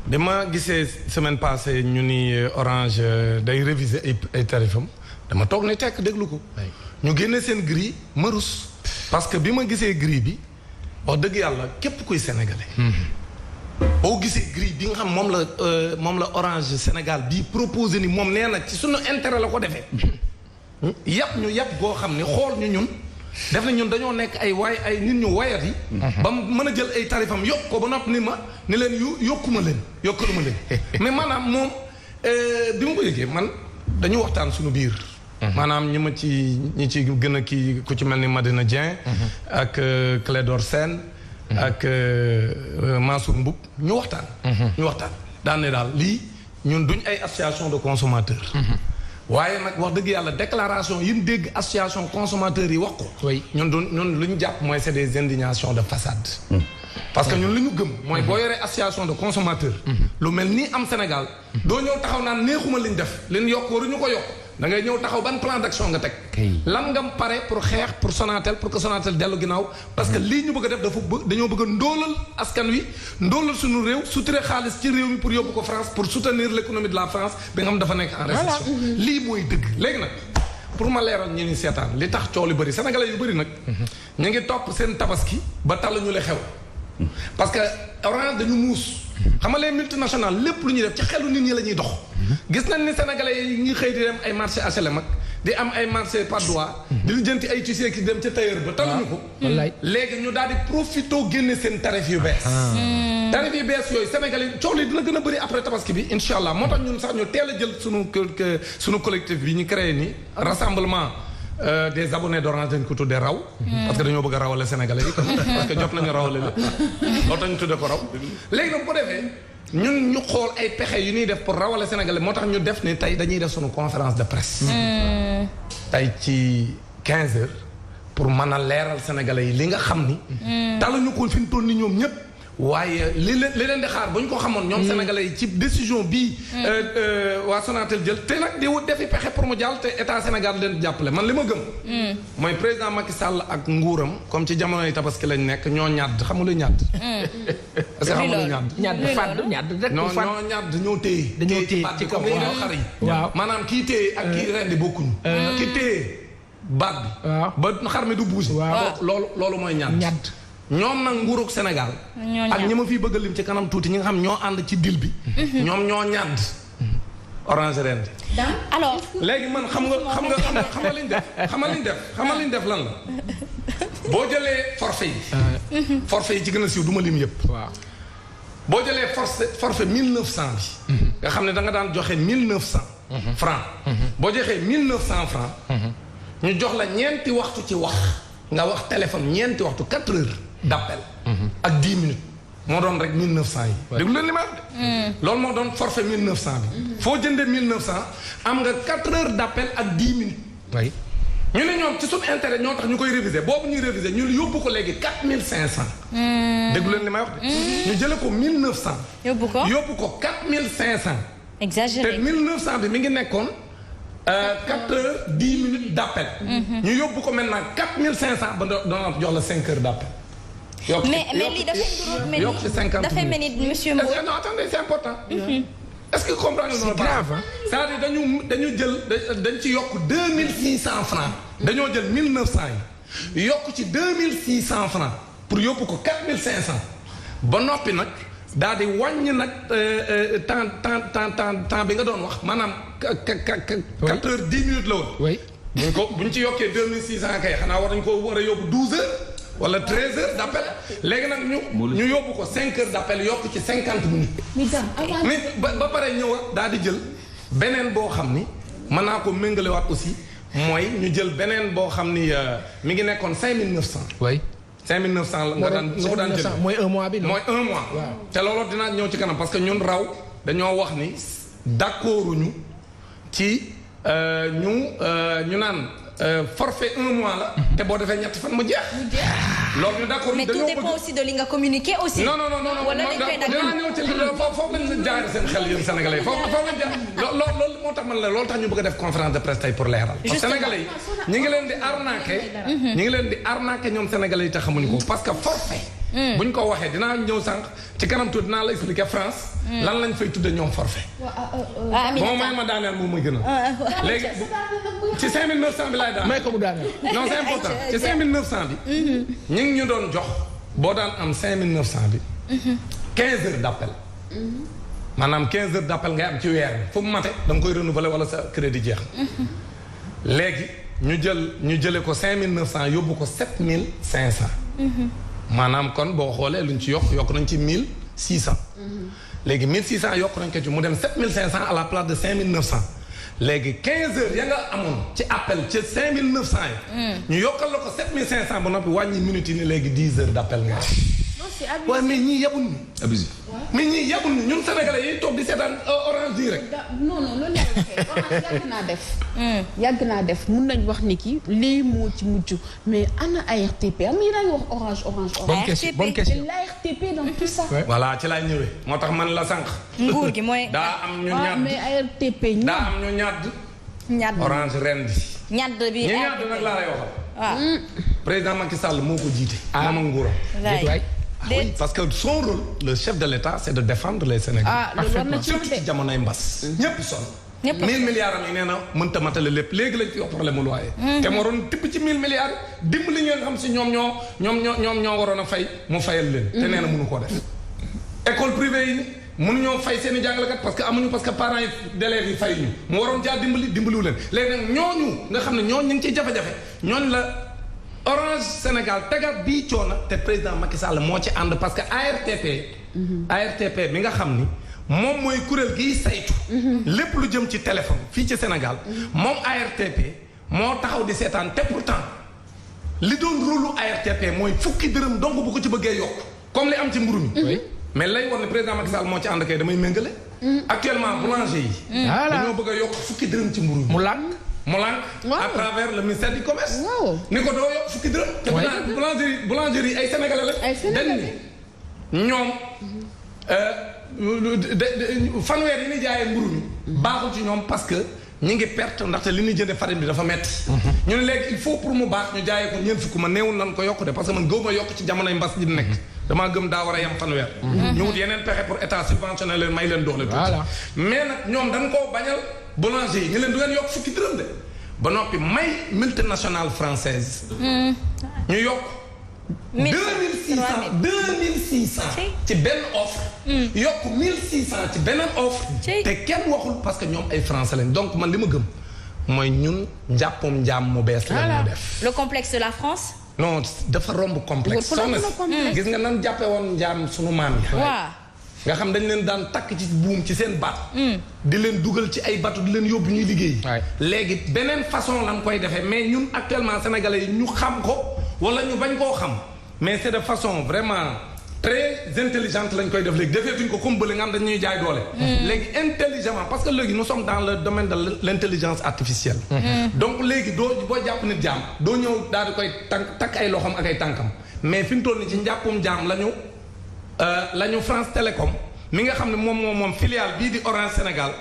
dama gisee semaine passée ñu ni Orange day réviser ay tarifam dama toog ne tekk déglu ko ñu génne seen grille ma rus parce que bi ma gisee grille bi wax dëgg yàlla képp kuy sénégalais boo gisee grille bi nga xam moom la Orange Sénégal bii proposé ni moom nee na ci suñu intérêt la ko defee yàpp ñu yàpp goo xam ne xool ñu ñun def na ñun dañoo nekk ay nit ñu wayat yi ba mën a jël ay tarifam yokk ko ba nopp ni leen yokkaluma leen mais maanaam moom bi ma ko yëgee man dañu waxtaan suñu biir maanaam ñi ci gën a kii ku ci mel ni Madina Dieng. ak Clédor Sène. ak Mansour Mboup ñu waxtaan. daan ne daal lii ñun duñ ay association de consommateurs. waaye nag wax dëgg yàlla déclaration yi ñu dégg association consommateurs yi wax ko. ñun lu ñu jàpp mooy c'est des indignations de façade. parce que ñun li ñu gëm mooy boo yoree association de consommateurs. lu mel nii am Sénégal. doo ñëw taxaw naan neexuma liñ def leen yokk waruñu ko yokk da ngay ñëw taxaw ban plan d'action nga teg. lan nga pare pour xeex pour Sonatel pour que Sonatel dellu ginnaaw. parce que lii ñu bëgg a def dañoo bëgg a ndóolal askan wi ndóolal suñu réew suturé xaalis ci réew mi pour yóbbu ko France pour soutenir l'économie de la France bi nga xam dafa nekk en récession. lii mooy dëgg léegi nag. pour ma leeral ñi ni seetaan li tax coow li bëri sénégalais yu bëri nag. ñu ngi topp seen tabaski ba taluñu le xew. parce que Orange dañu muus. xam nga les multinationales lépp lu ñuy def ci xelu nit ñi la ñuy dox. gis nañ ni sénégalais yi ngi xëy di dem ay marché HLM ak di am ay marché Patte d'Oie. di lijjanti ay tissus ki dem ca tailleur ba taluñu ko. léegi ñu daal di profité génne seen tarif yu bees. tarif yu bees yooyu sénégalais coow li dina gën a bëri après tabaski bi incha allah moo tax ñun sax ñu teel a jël sunu collectif bi ñu créé ni rassemblement. des abonnés d'Orange dañ ko tuddee raw. parce que dañoo bëgg a rawale Sénégalais yi parce que jot nañu rawale la loolu tax ñu tuddee ko raw. léegi nag bu ko defee ñun ñu xool ay pexe yu ñuy def pour rawale Sénégalais moo tax ñu def ni tey dañuy def suñu conférence de presse. tey ci 15 heures pour mën a leeral Sénégalais yi li nga xam ni. taluñu ko fi ñu toll ni ñoom ñëpp. waaye li leen di xaar bu ñu ko xamoon ñoom sénégalais yi ci décision bii waa Sonatel jël te nag di wut defi pexe pour mu jàll te état Sénégal leen jàppale man li ma gëm mooy président Macky Sall ak nguuram comme ci jamonoy tabaski lañ nekk ñoo ñàdd xamula ñàdd est-ce que xamula ñàdd ñoo ñàdd ñoo téye dañoo téye ci kaw xar yi waaw maanaam kii téye ak kii rendi bokkuñu ki téye baat bi ba xar mi du bouger loolu mooy ñàdd ñoom nag nguurug Sénégal ak ñi ma fiy bëgg a lim ci kanam tuuti ñi nga xam ñoo ànd ci dil bi ñoom ñoo ñàdd Orange ren alors léegi man xam nga liñ def lan la boo jëlee forfait yi ci gën a siiw du ma lim yëpp waaw boo jëlee forfait 1900 bi nga xam ne da nga daan joxe 1900 francs boo joxee 1900 francs ñu jox la ñeenti waxtu ci wax nga wax téléphone ñeenti waxtu 4 heures d'appel ak 10 minutes moo doon rek 1900 yi déglu leen li ma wax de loolu moo doon forfait 1900 bi foo jëndee 1900 am nga 4 heures d'appel ak 10 minutes ñu ne ñoom ci suñu intérêt ñoo tax ñu koy réviser boobu ñuy réviser ñu yóbbu ko léegi 4500 déglu leen li may wax de ñu jële ko 1900 yóbbu ko 4500 exagéré te 1900 bi mi ngi nekkoon 4 heures 10 minutes d'appel. ñu yóbbu ko maintenant 4500 ba doon jox la 5 heures d'appel. mais lii dafay mel ni monsieur Mbow. non attendez c'est important. est-ce que comprendre nga. c'est grave c'est-à-dire dañu jël dañ ci yokk 2600 francs. dañoo jël 1900 yi yokk ci 2600 francs pour yóbbu ko 4500 ba noppi nag. daal di wàññi nag temps bi nga doon wax maanaam 4 heures 10 minutes la woon. oui bu ñu ci yokkee 2600 kay xanaa war nañu ko war a yóbbu 12 heures wala 13 heures d'appel léegi nag ñu yóbbu ko 5 heures d'appel yokk ci 50 minutes. mais ba pare ñëw daal di jël beneen boo xam ni mën naa ko méngalewaat aussi mooy ñu jël beneen boo xam ni mi ngi nekkoon 5900. oui. 5900 la nga daan jël mooy un mois bi. mooy un mois. waaw te loolu dinaa ñëw ci kanam parce que ñun raw dañoo wax ni d'accorduñu ci ñu naan forfait un mois la. te boo defee ñetti fan mu jeex. loolu ñu d'accord mais tout dépend aussi de li nga communiquer aussi. non wala dañ koy dinaa ñëw ci foofu lañ jaare seen xel yéen sénégalais foofu lañ jaar loolu moo tax man la loolu tax ñu bëgg a def conférence de presse tey pour leeral. parce que sénégalais yi ñi ngi leen di arnaquer ñoom sénégalais yi te xamuñu ko parce que forfait. buñ ko waxee dinaa ñëw sànq ci kanam tuuti dinaa la expliquer France. lan lañ fay tudde ñoom forfait. bon may ma daaneel moom mooy gën a. léegi ci 5900 bi laay daaneel. may ko mu daaneel. non c'est important ci 5900 bi. ñu ngi ñu doon jox boo daan am 5900 bi. 15 heures d'appel. maanaam 15 heures d'appel ngay am ci weer bi fu mu mate da nga koy renouveler wala sa crédit jeex. léegi ñu jëlee ko 5900 yóbbu ko 7500. maanaam kon boo xoolee luñ ci yokk nañ ci 1600. léegi 1600 yokk nañ ko ci mu dem 7500 à la place de 5900 léegi 15 heures ya nga amoon ci appel ci 5900 yi. ñu yokkal la ko 7500 ba noppi wàññi minutes yi ni léegi 10 heures d' appel nga am. waaye mais ñii yabul ñu. abusif. mais ñii yabul ñu ñun sénégalais yi toog di seetaan orange yi rek. non loolu lay waxee orange yàgg naa def. yàgg naa def mun nañ wax ni ki lii moo ci mujj mais ana ARTP am na ñu wax orange. bonne question l'ARTP dans tout ça. voilà ci laay ñëwee moo tax man la sànq. nguur gi mooy. daa am ñu ñadd mais ARTP ñoom. daa am ñu ñadd. ñadd orange ren bi. ñadd bi ñu ñadd nag laa lay waxal. waaw. président Macky Sall moo ko jiite. moom ak nguuram. waay. Oui, parce que son rôle le chef de l'État c'est de défendre les Sénégalais. loolu war na ci surtout ci jamonoy mbas. ñëpp sonn. 1000 milliards am yi nee na mënta matale lépp léegi lañ fi wax problème mu loyer. te moo waroon tibb ci 1000 milliards dimbali ngeen xam si ñoom ñoo waroon a fay mu fayal leen. te nee na mënu koo def. école privée yi mënuñoo fay seen i jàngalekat parce que parents yi d'élèves yi fay ñu mu waroon jaar dimbaliwu leen léegi nag ñooñu nga xam ne ñooñu ñu ngi ciy jafe-jafe ñooñu la. Orange Sénégal tegaat bii coono te président Macky Sall moo ci ànd parce que ARTP mi nga xam ni moom mooy kuréel giy saytu. lépp lu jëm ci téléphone fii ci Sénégal. moom ARTP moo taxaw di seetaan te pourtant li doon rôlu ARTP mooy fukki dërëm donc bu ko ci bëggee yokk comme li am ci mburu mi. mais lay war ne président Macky Sall moo ci ànd kay damay méngale. actuellement boulanger yi. dañoo bëgg a yokk fukki dërëm ci mburu mi mu lànk. à travers le ministère du commerce. ni ko doo yokk fukki dërëm. te boulangerie ay sénégalais la. ay sénégalais dañ ni ñoom fanweer yi ni jaayee mburu mi. baaxul ci ñoom parce que ñu ngi perte ndaxte li ñuy jëndee farine bi dafa metti ñu ne léegi il faut pour mu baax ñu jaayee ko ñeent fukk ma néewul nan ko yokk de parce que man gëw ma yokk ci jamonoy mbas ji nekk. damaa gëm daa war a yem fanweer. ñu wut yeneen pexe pour état subventionné leen may leen doole. voilà mais nag ñoom dañ koo bañal. boulanger yi ñu leen du ngeen yokk fukki dërëm de ba noppi may multinationale française ñu yokk 2600 ci benn offre yokk 1600 ci beneen offre te kenn waxul parce que ñoom ay français lañ donc man li ma gëm mooy ñun njàppum njaam mu bees la ñu def le complexe de la France non dafa romb complexe soxna gis nga nan jàppe woon njaam sunu maam yi waaw nga xam dañ leen daan takk ci buum ci seen baat. di leen dugal ci ay bateau di leen yóbbu ñuy liggéey. léegi beneen façon lañ koy defee mais ñun actuellement sénégalais yi ñu xam ko wala ñu bañ koo xam mais c'est de façon vraiment très intelligente lañ koy def léegi defeetuñ ko comme bële nga xam dañ ñuy jaay doole. léegi intelligemment parce que léegi nous sommes dans le domaine de l'intelligence artificielle. donc léegi boo jàpp nit jaam doo ñëw daal di koy takk ay loxoom ak ay tànkam mais fi mu toll nii ci njàppum jaam lañu France Télécom mi nga xam ne moom filiale bii di Orange Sénégal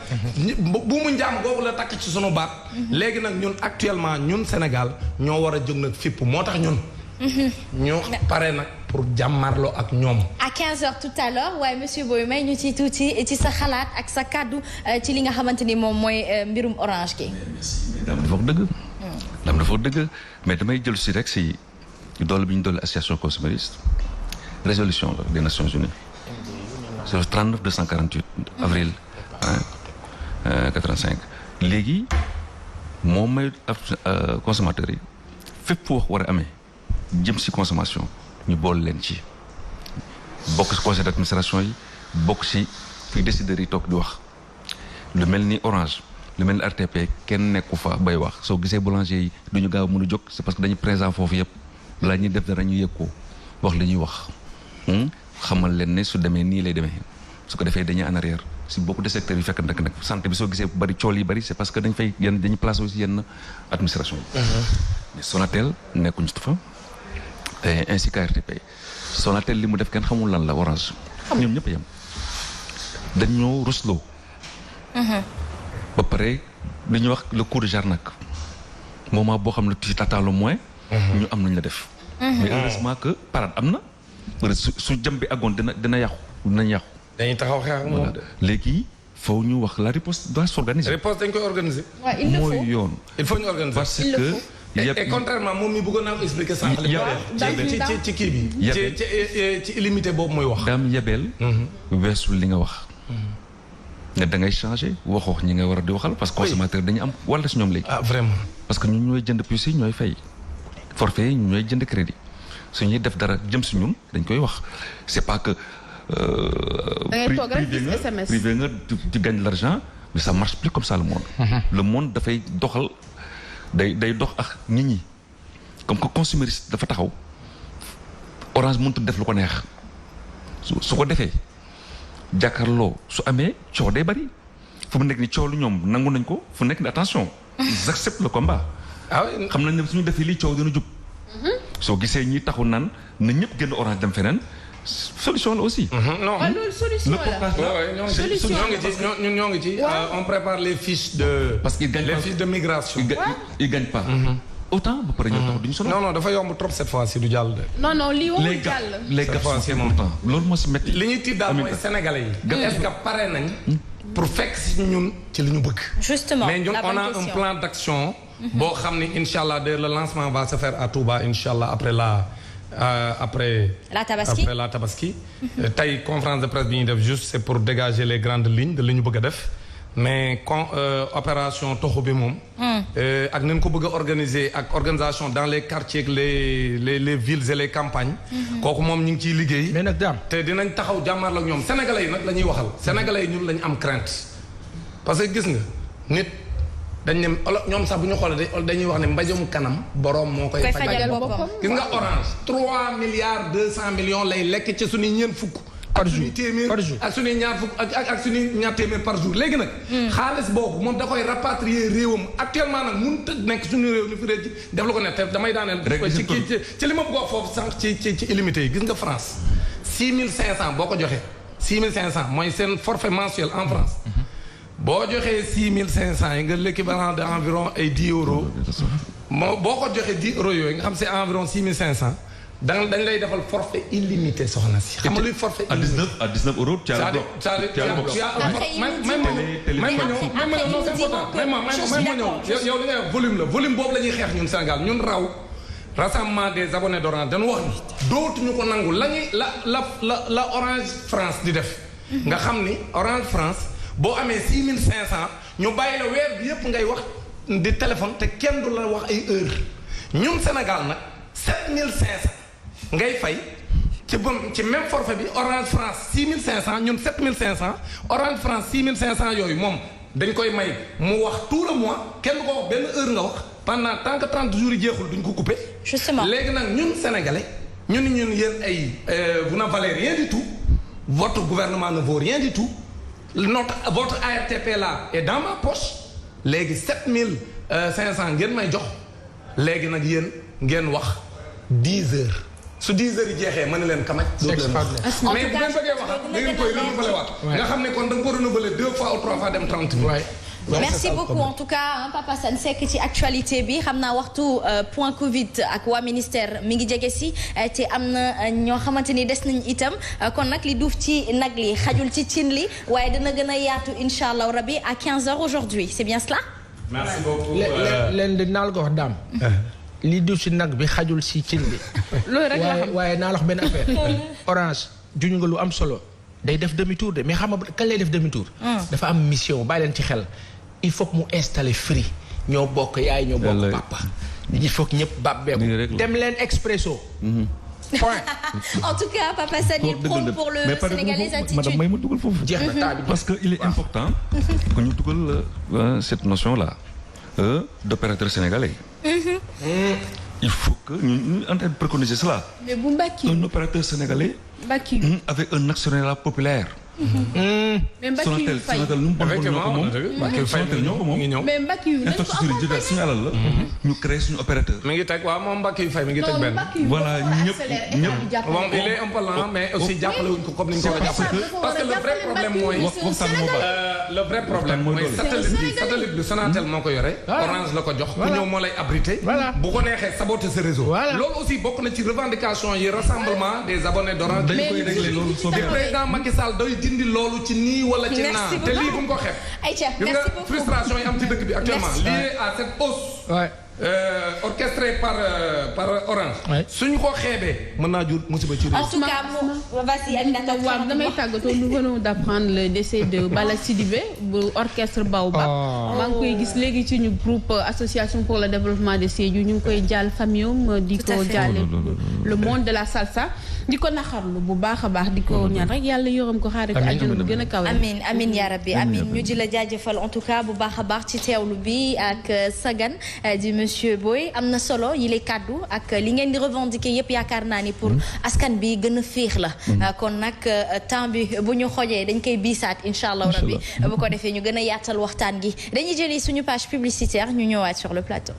bu mu njaam googu la takk ci sunu baat léegi nag ñun actuellement ñun Sénégal ñoo war a jóg nag fipp moo tax ñun ñu pare nag pour jàmmarloo ak ñoom à 15h tout à l'heure waaye monsieur Boye may ñu ci tuuti ci sa xalaat ak sa kàddu ci li nga xamante ni moom mooy mbirum Orange gi daam dafa wax dëgg mais damay jël si rek si doole bi ñu doole association consumériste résolution des Nations Unies c'est le 39/248 avril 85 léegi moom may consommateurs yi fépp fu wax war a amee jëm si consommation ñu boole leen ci bokk si conseil d'administration yi bokk si fi décideurs yi toog di wax lu mel ni Orange lu mel ni RTP kenn nekku fa bay wax soo gisee boulanger yi du ñu gaaw mën a jóg c'est parce que dañu présent foofu yëpp balaa ñuy def dara ñu yëg ko wax li ñuy wax xamal leen ne su demee nii lay demee su ko defee dañuy en arrière si beaucoup de secteurs yi fekk nag santé bi soo gisee bari cool yi bari c'est parce que dañ fay yenn dañuy placé aussi yenn administration yi mais Sonatel nekkuñu fa ainsi que RTP Sonatel li mu def kenn xamul lan la Orange ñoom ñëpp a yem dañoo rusloo ba pare li ñuy wax le coup de Jarnac moment boo xam ne tu t'attends le moins ñu am nañ la def mais heureusement que parade am na su jëm bi àggoon dina yàqu dinañ yàqu dañuy taxaw xeex ak moom léegi foo ñu wax la riposte doit s'organiser. riposte dañ koy organiser. mooy yoon. il faut ñu organiser parce que. et contrairement moom mi bëggoon naa ko expliquer sànq. ci kii bi. ci illimité boobu mooy wax. daam yebeel. weesu li nga wax. ne da ngay changer waxoo ñi nga war a di waxal parce que consommateur dañu am wala si ñoom léegi. ah vraiment. parce que ñun ñooy jënd puce yi ñooy fay. forfait yi ñooy jënd crédit su ñuy def dara jëm si ñun dañ koy wax c'est pas que. da ngay toog rek gis SMS privé nga tu gagnes l'argent mais ça marche plus comme ça le monde. Le monde dafay doxal day dox ak nit ñi comme que consumériste dafa taxaw Orange mënut def lu ko neex su ko defee jàkkaarloo su amee coow day bari fu mu nekk ni coow lu ñoom nangu nañ ko fu nekk ni attention ils acceptent le combat. xam nañ ne suñu defee lii coow dina jub. soo gisee ñi taxu naan na ñëpp génn Orange dem feneen solution la aussi. non loolu solution la. ñoo ngi ci on prépare les fiches de. parce que les fiches de migration. ils gagnent pas. autant ba pare ñoo tax duñu sonal. non dafa yomb trop cette fois-ci du jàll de. non lii waxul jàll. les gars c'est important loolu moo si métti. li ñuy tiit daal mooy sénégalais yi. est-ce que pare nañ. pour fekk si ñun ci li ñu bëgg. justement mais ñun on a un plan d'action. boo xam ni incha allah le lancement va se faire à Touba incha allah après la tabaski. tey conférence de presse bi ñuy def juste c'est pour dégager les grandes lignes de li ñu bëgg a def. mais opération toxu bi moom. ak nañ ko bëgg a organiser ak organisation dans les quartiers ak les villes et les campagnes. kooku moom ñu ngi ciy liggéey. mais nag daam te dinañ taxaw jàmmarloo ak ñoom sénégalais yi nag la ñuy waxal. sénégalais yi ñun la ñu am crainte. parce que gis nga nit dañ ne ñoom sax bu ñu xoolee dañuy wax ne mbajum kanam boroom moo koy fajal boppam. gis nga Orange 3 milliards 200 millions lay lekk ci suñu ñeent fukk. par jour ak suñuy ñaar fukk ak suñuy ñaar téeméer par jour léegi nag. xaalis boobu moom da koy rapatrier réewam actuellement nag mënut a nekk suñu réew ni fi réew def lu ko ne te damay daaneel. ci li ma bëgg a foofu sànq ci illimité yi gis nga France 6500 boo ko joxee 6500 mooy seen forfait mensuel en France. boo joxee 6500 yi nga l'équivalent de environ ay 10 euros. boo ko joxee 10 euros yooyu nga xam c'est environ 6500. dañ lay defal forfait illimité soxna si. xam nga luy forfait illimité à 19 euros. yow li ngay wax volume la volume boobu la ñuy xeex ñun Sénégal ñun raw rassemblement des abonnés d'Orange dañu wax ni dootuñu ko nangu la Orange France di def. nga xam ni Orange France boo amee 6500 ñu bàyyi la weer bi yépp ngay wax di téléphone te kenn du la wax ay heure ñun Sénégal nag 7500. ngay fay ci même forfait bi Orange France 6500 ñun 7500 Orange France 6500 yooyu moom dañ koy may mu wax tout le mois kenn ko wax benn heure nga wax pendant tant que 30 jours yi jeexul duñ ko couper. justement léegi nag ñun sénégalais ñun yéen ay vous ne valez rien du tout votre gouvernement ne vaut rien du tout votre ARTP là est dans ma poche léegi 7500 ngeen may jox léegi nag yéen ngeen wax 10 heures. su 10 heures yi jeexee mën na leen kamaj. mais bu ngeen bëggee wax da ngeen koy renouveler waat. nga xam ne kon da nga ko renouveler 2 fois ou 3 fois dem 30 minutes. merci beaucoup en tout cas Papa Assane Seck ci actualité bi xam naa waxtu point Covid ak waa ministère mi ngi jege si te am na ñoo xamante ni des nañ itam kon nag li duuf ci nag li xajul ci cin li waaye dina gën a yaatu incha allah rabi à 15h aujourd'hui c'est bien cela. merci beaucoup. leen di naal ko wax daam. lii diw si nag bi xajul si cin bi. loolu rek la xam waaye naa la wax benn affaire. Orange juñu nga lu am solo day def demi tour de mais xam nga kañ lay def demi tour. dafa am mission bàyyi leen ci xel. il faut que mu installer Free ñoo bokk yaay ñoo bokk papa. il faut que ñëpp bàbbeeku dem leen Expresso. point. en tout cas Papa Assane il prône pour le Sénégalais attitude. madame may ma dugal foofu. jeex na temps bi parce que il est important. que ñu dugal cette notion là d'opérateur sénégalais. il faut que ñu en train de préconiser cela. mais bu Mbacke. un opérateur sénégalais. Mbacke. avec un actionnariat populaire. mais Mbacke yu fay Sonatel nu mu bon ñoo ko moom. Sonatel ñoo ko moom. mais Mbacke yu nañ ko accompagner suñu alal la. ñu créé suñu opérateur. mi ngi teg waaw moom Mbacke yu fay mi ngi teg benn. voilà ñëpp moom il est un peu lent mais aussi jàppale wuñ ko comme ni ñu ko war a jàppale. parce que le vrai problème mooy. le vrai problème mooy satellite bi Sonatel moo ko yore. Orange la ko jox ku ñëw moo lay abrité. bu ko neexee saboter sa réseau. loolu aussi bokk na ci revendication yi rassemblement des abonnés d'Orange. dañ koy régler loolu soo président Macky Sall doy dindi loolu ci nii wala ci naa te lii bu mu ko xeeb. Aïcha merci beaucoup frustration yi am ci dëkk bi actuellement lié à cette hausse orchestré par Orange. suñu ko xeebee mën naa jur musiba ci réew. En tout cas waaw damay tàggatoo nous venons d'apprendre le décès de Bala Sidibé bu orchestre Baobab. maa ngi koy gis léegi ci ñu groupe association pour le développement de Sédhiou ñu ngi koy jàll famille di ko jàlle le monde de la salsa di ko naxarlu bu baax a baax di ko ñaan rek yàlla yërëm ko xaare ko àjjana bu gën a kawe. amiin yaa rabbi amiin ñu di la jaajëfal en tout cas bu baax a baax ci teewlu bi ak sagan di monsieur Boy am na solo yi lay kàddu ak li ngeen di revendiquer yëpp yaakaar naa ni pour askan bi gën a féex la kon nag temps bi bu ñu xojee dañ koy biisaat incha allah rabbi bu ko defee ñu gën a yaatal waxtaan gi dañuy jëli suñu page publicitaire ñu ñëwaat sur le plateau.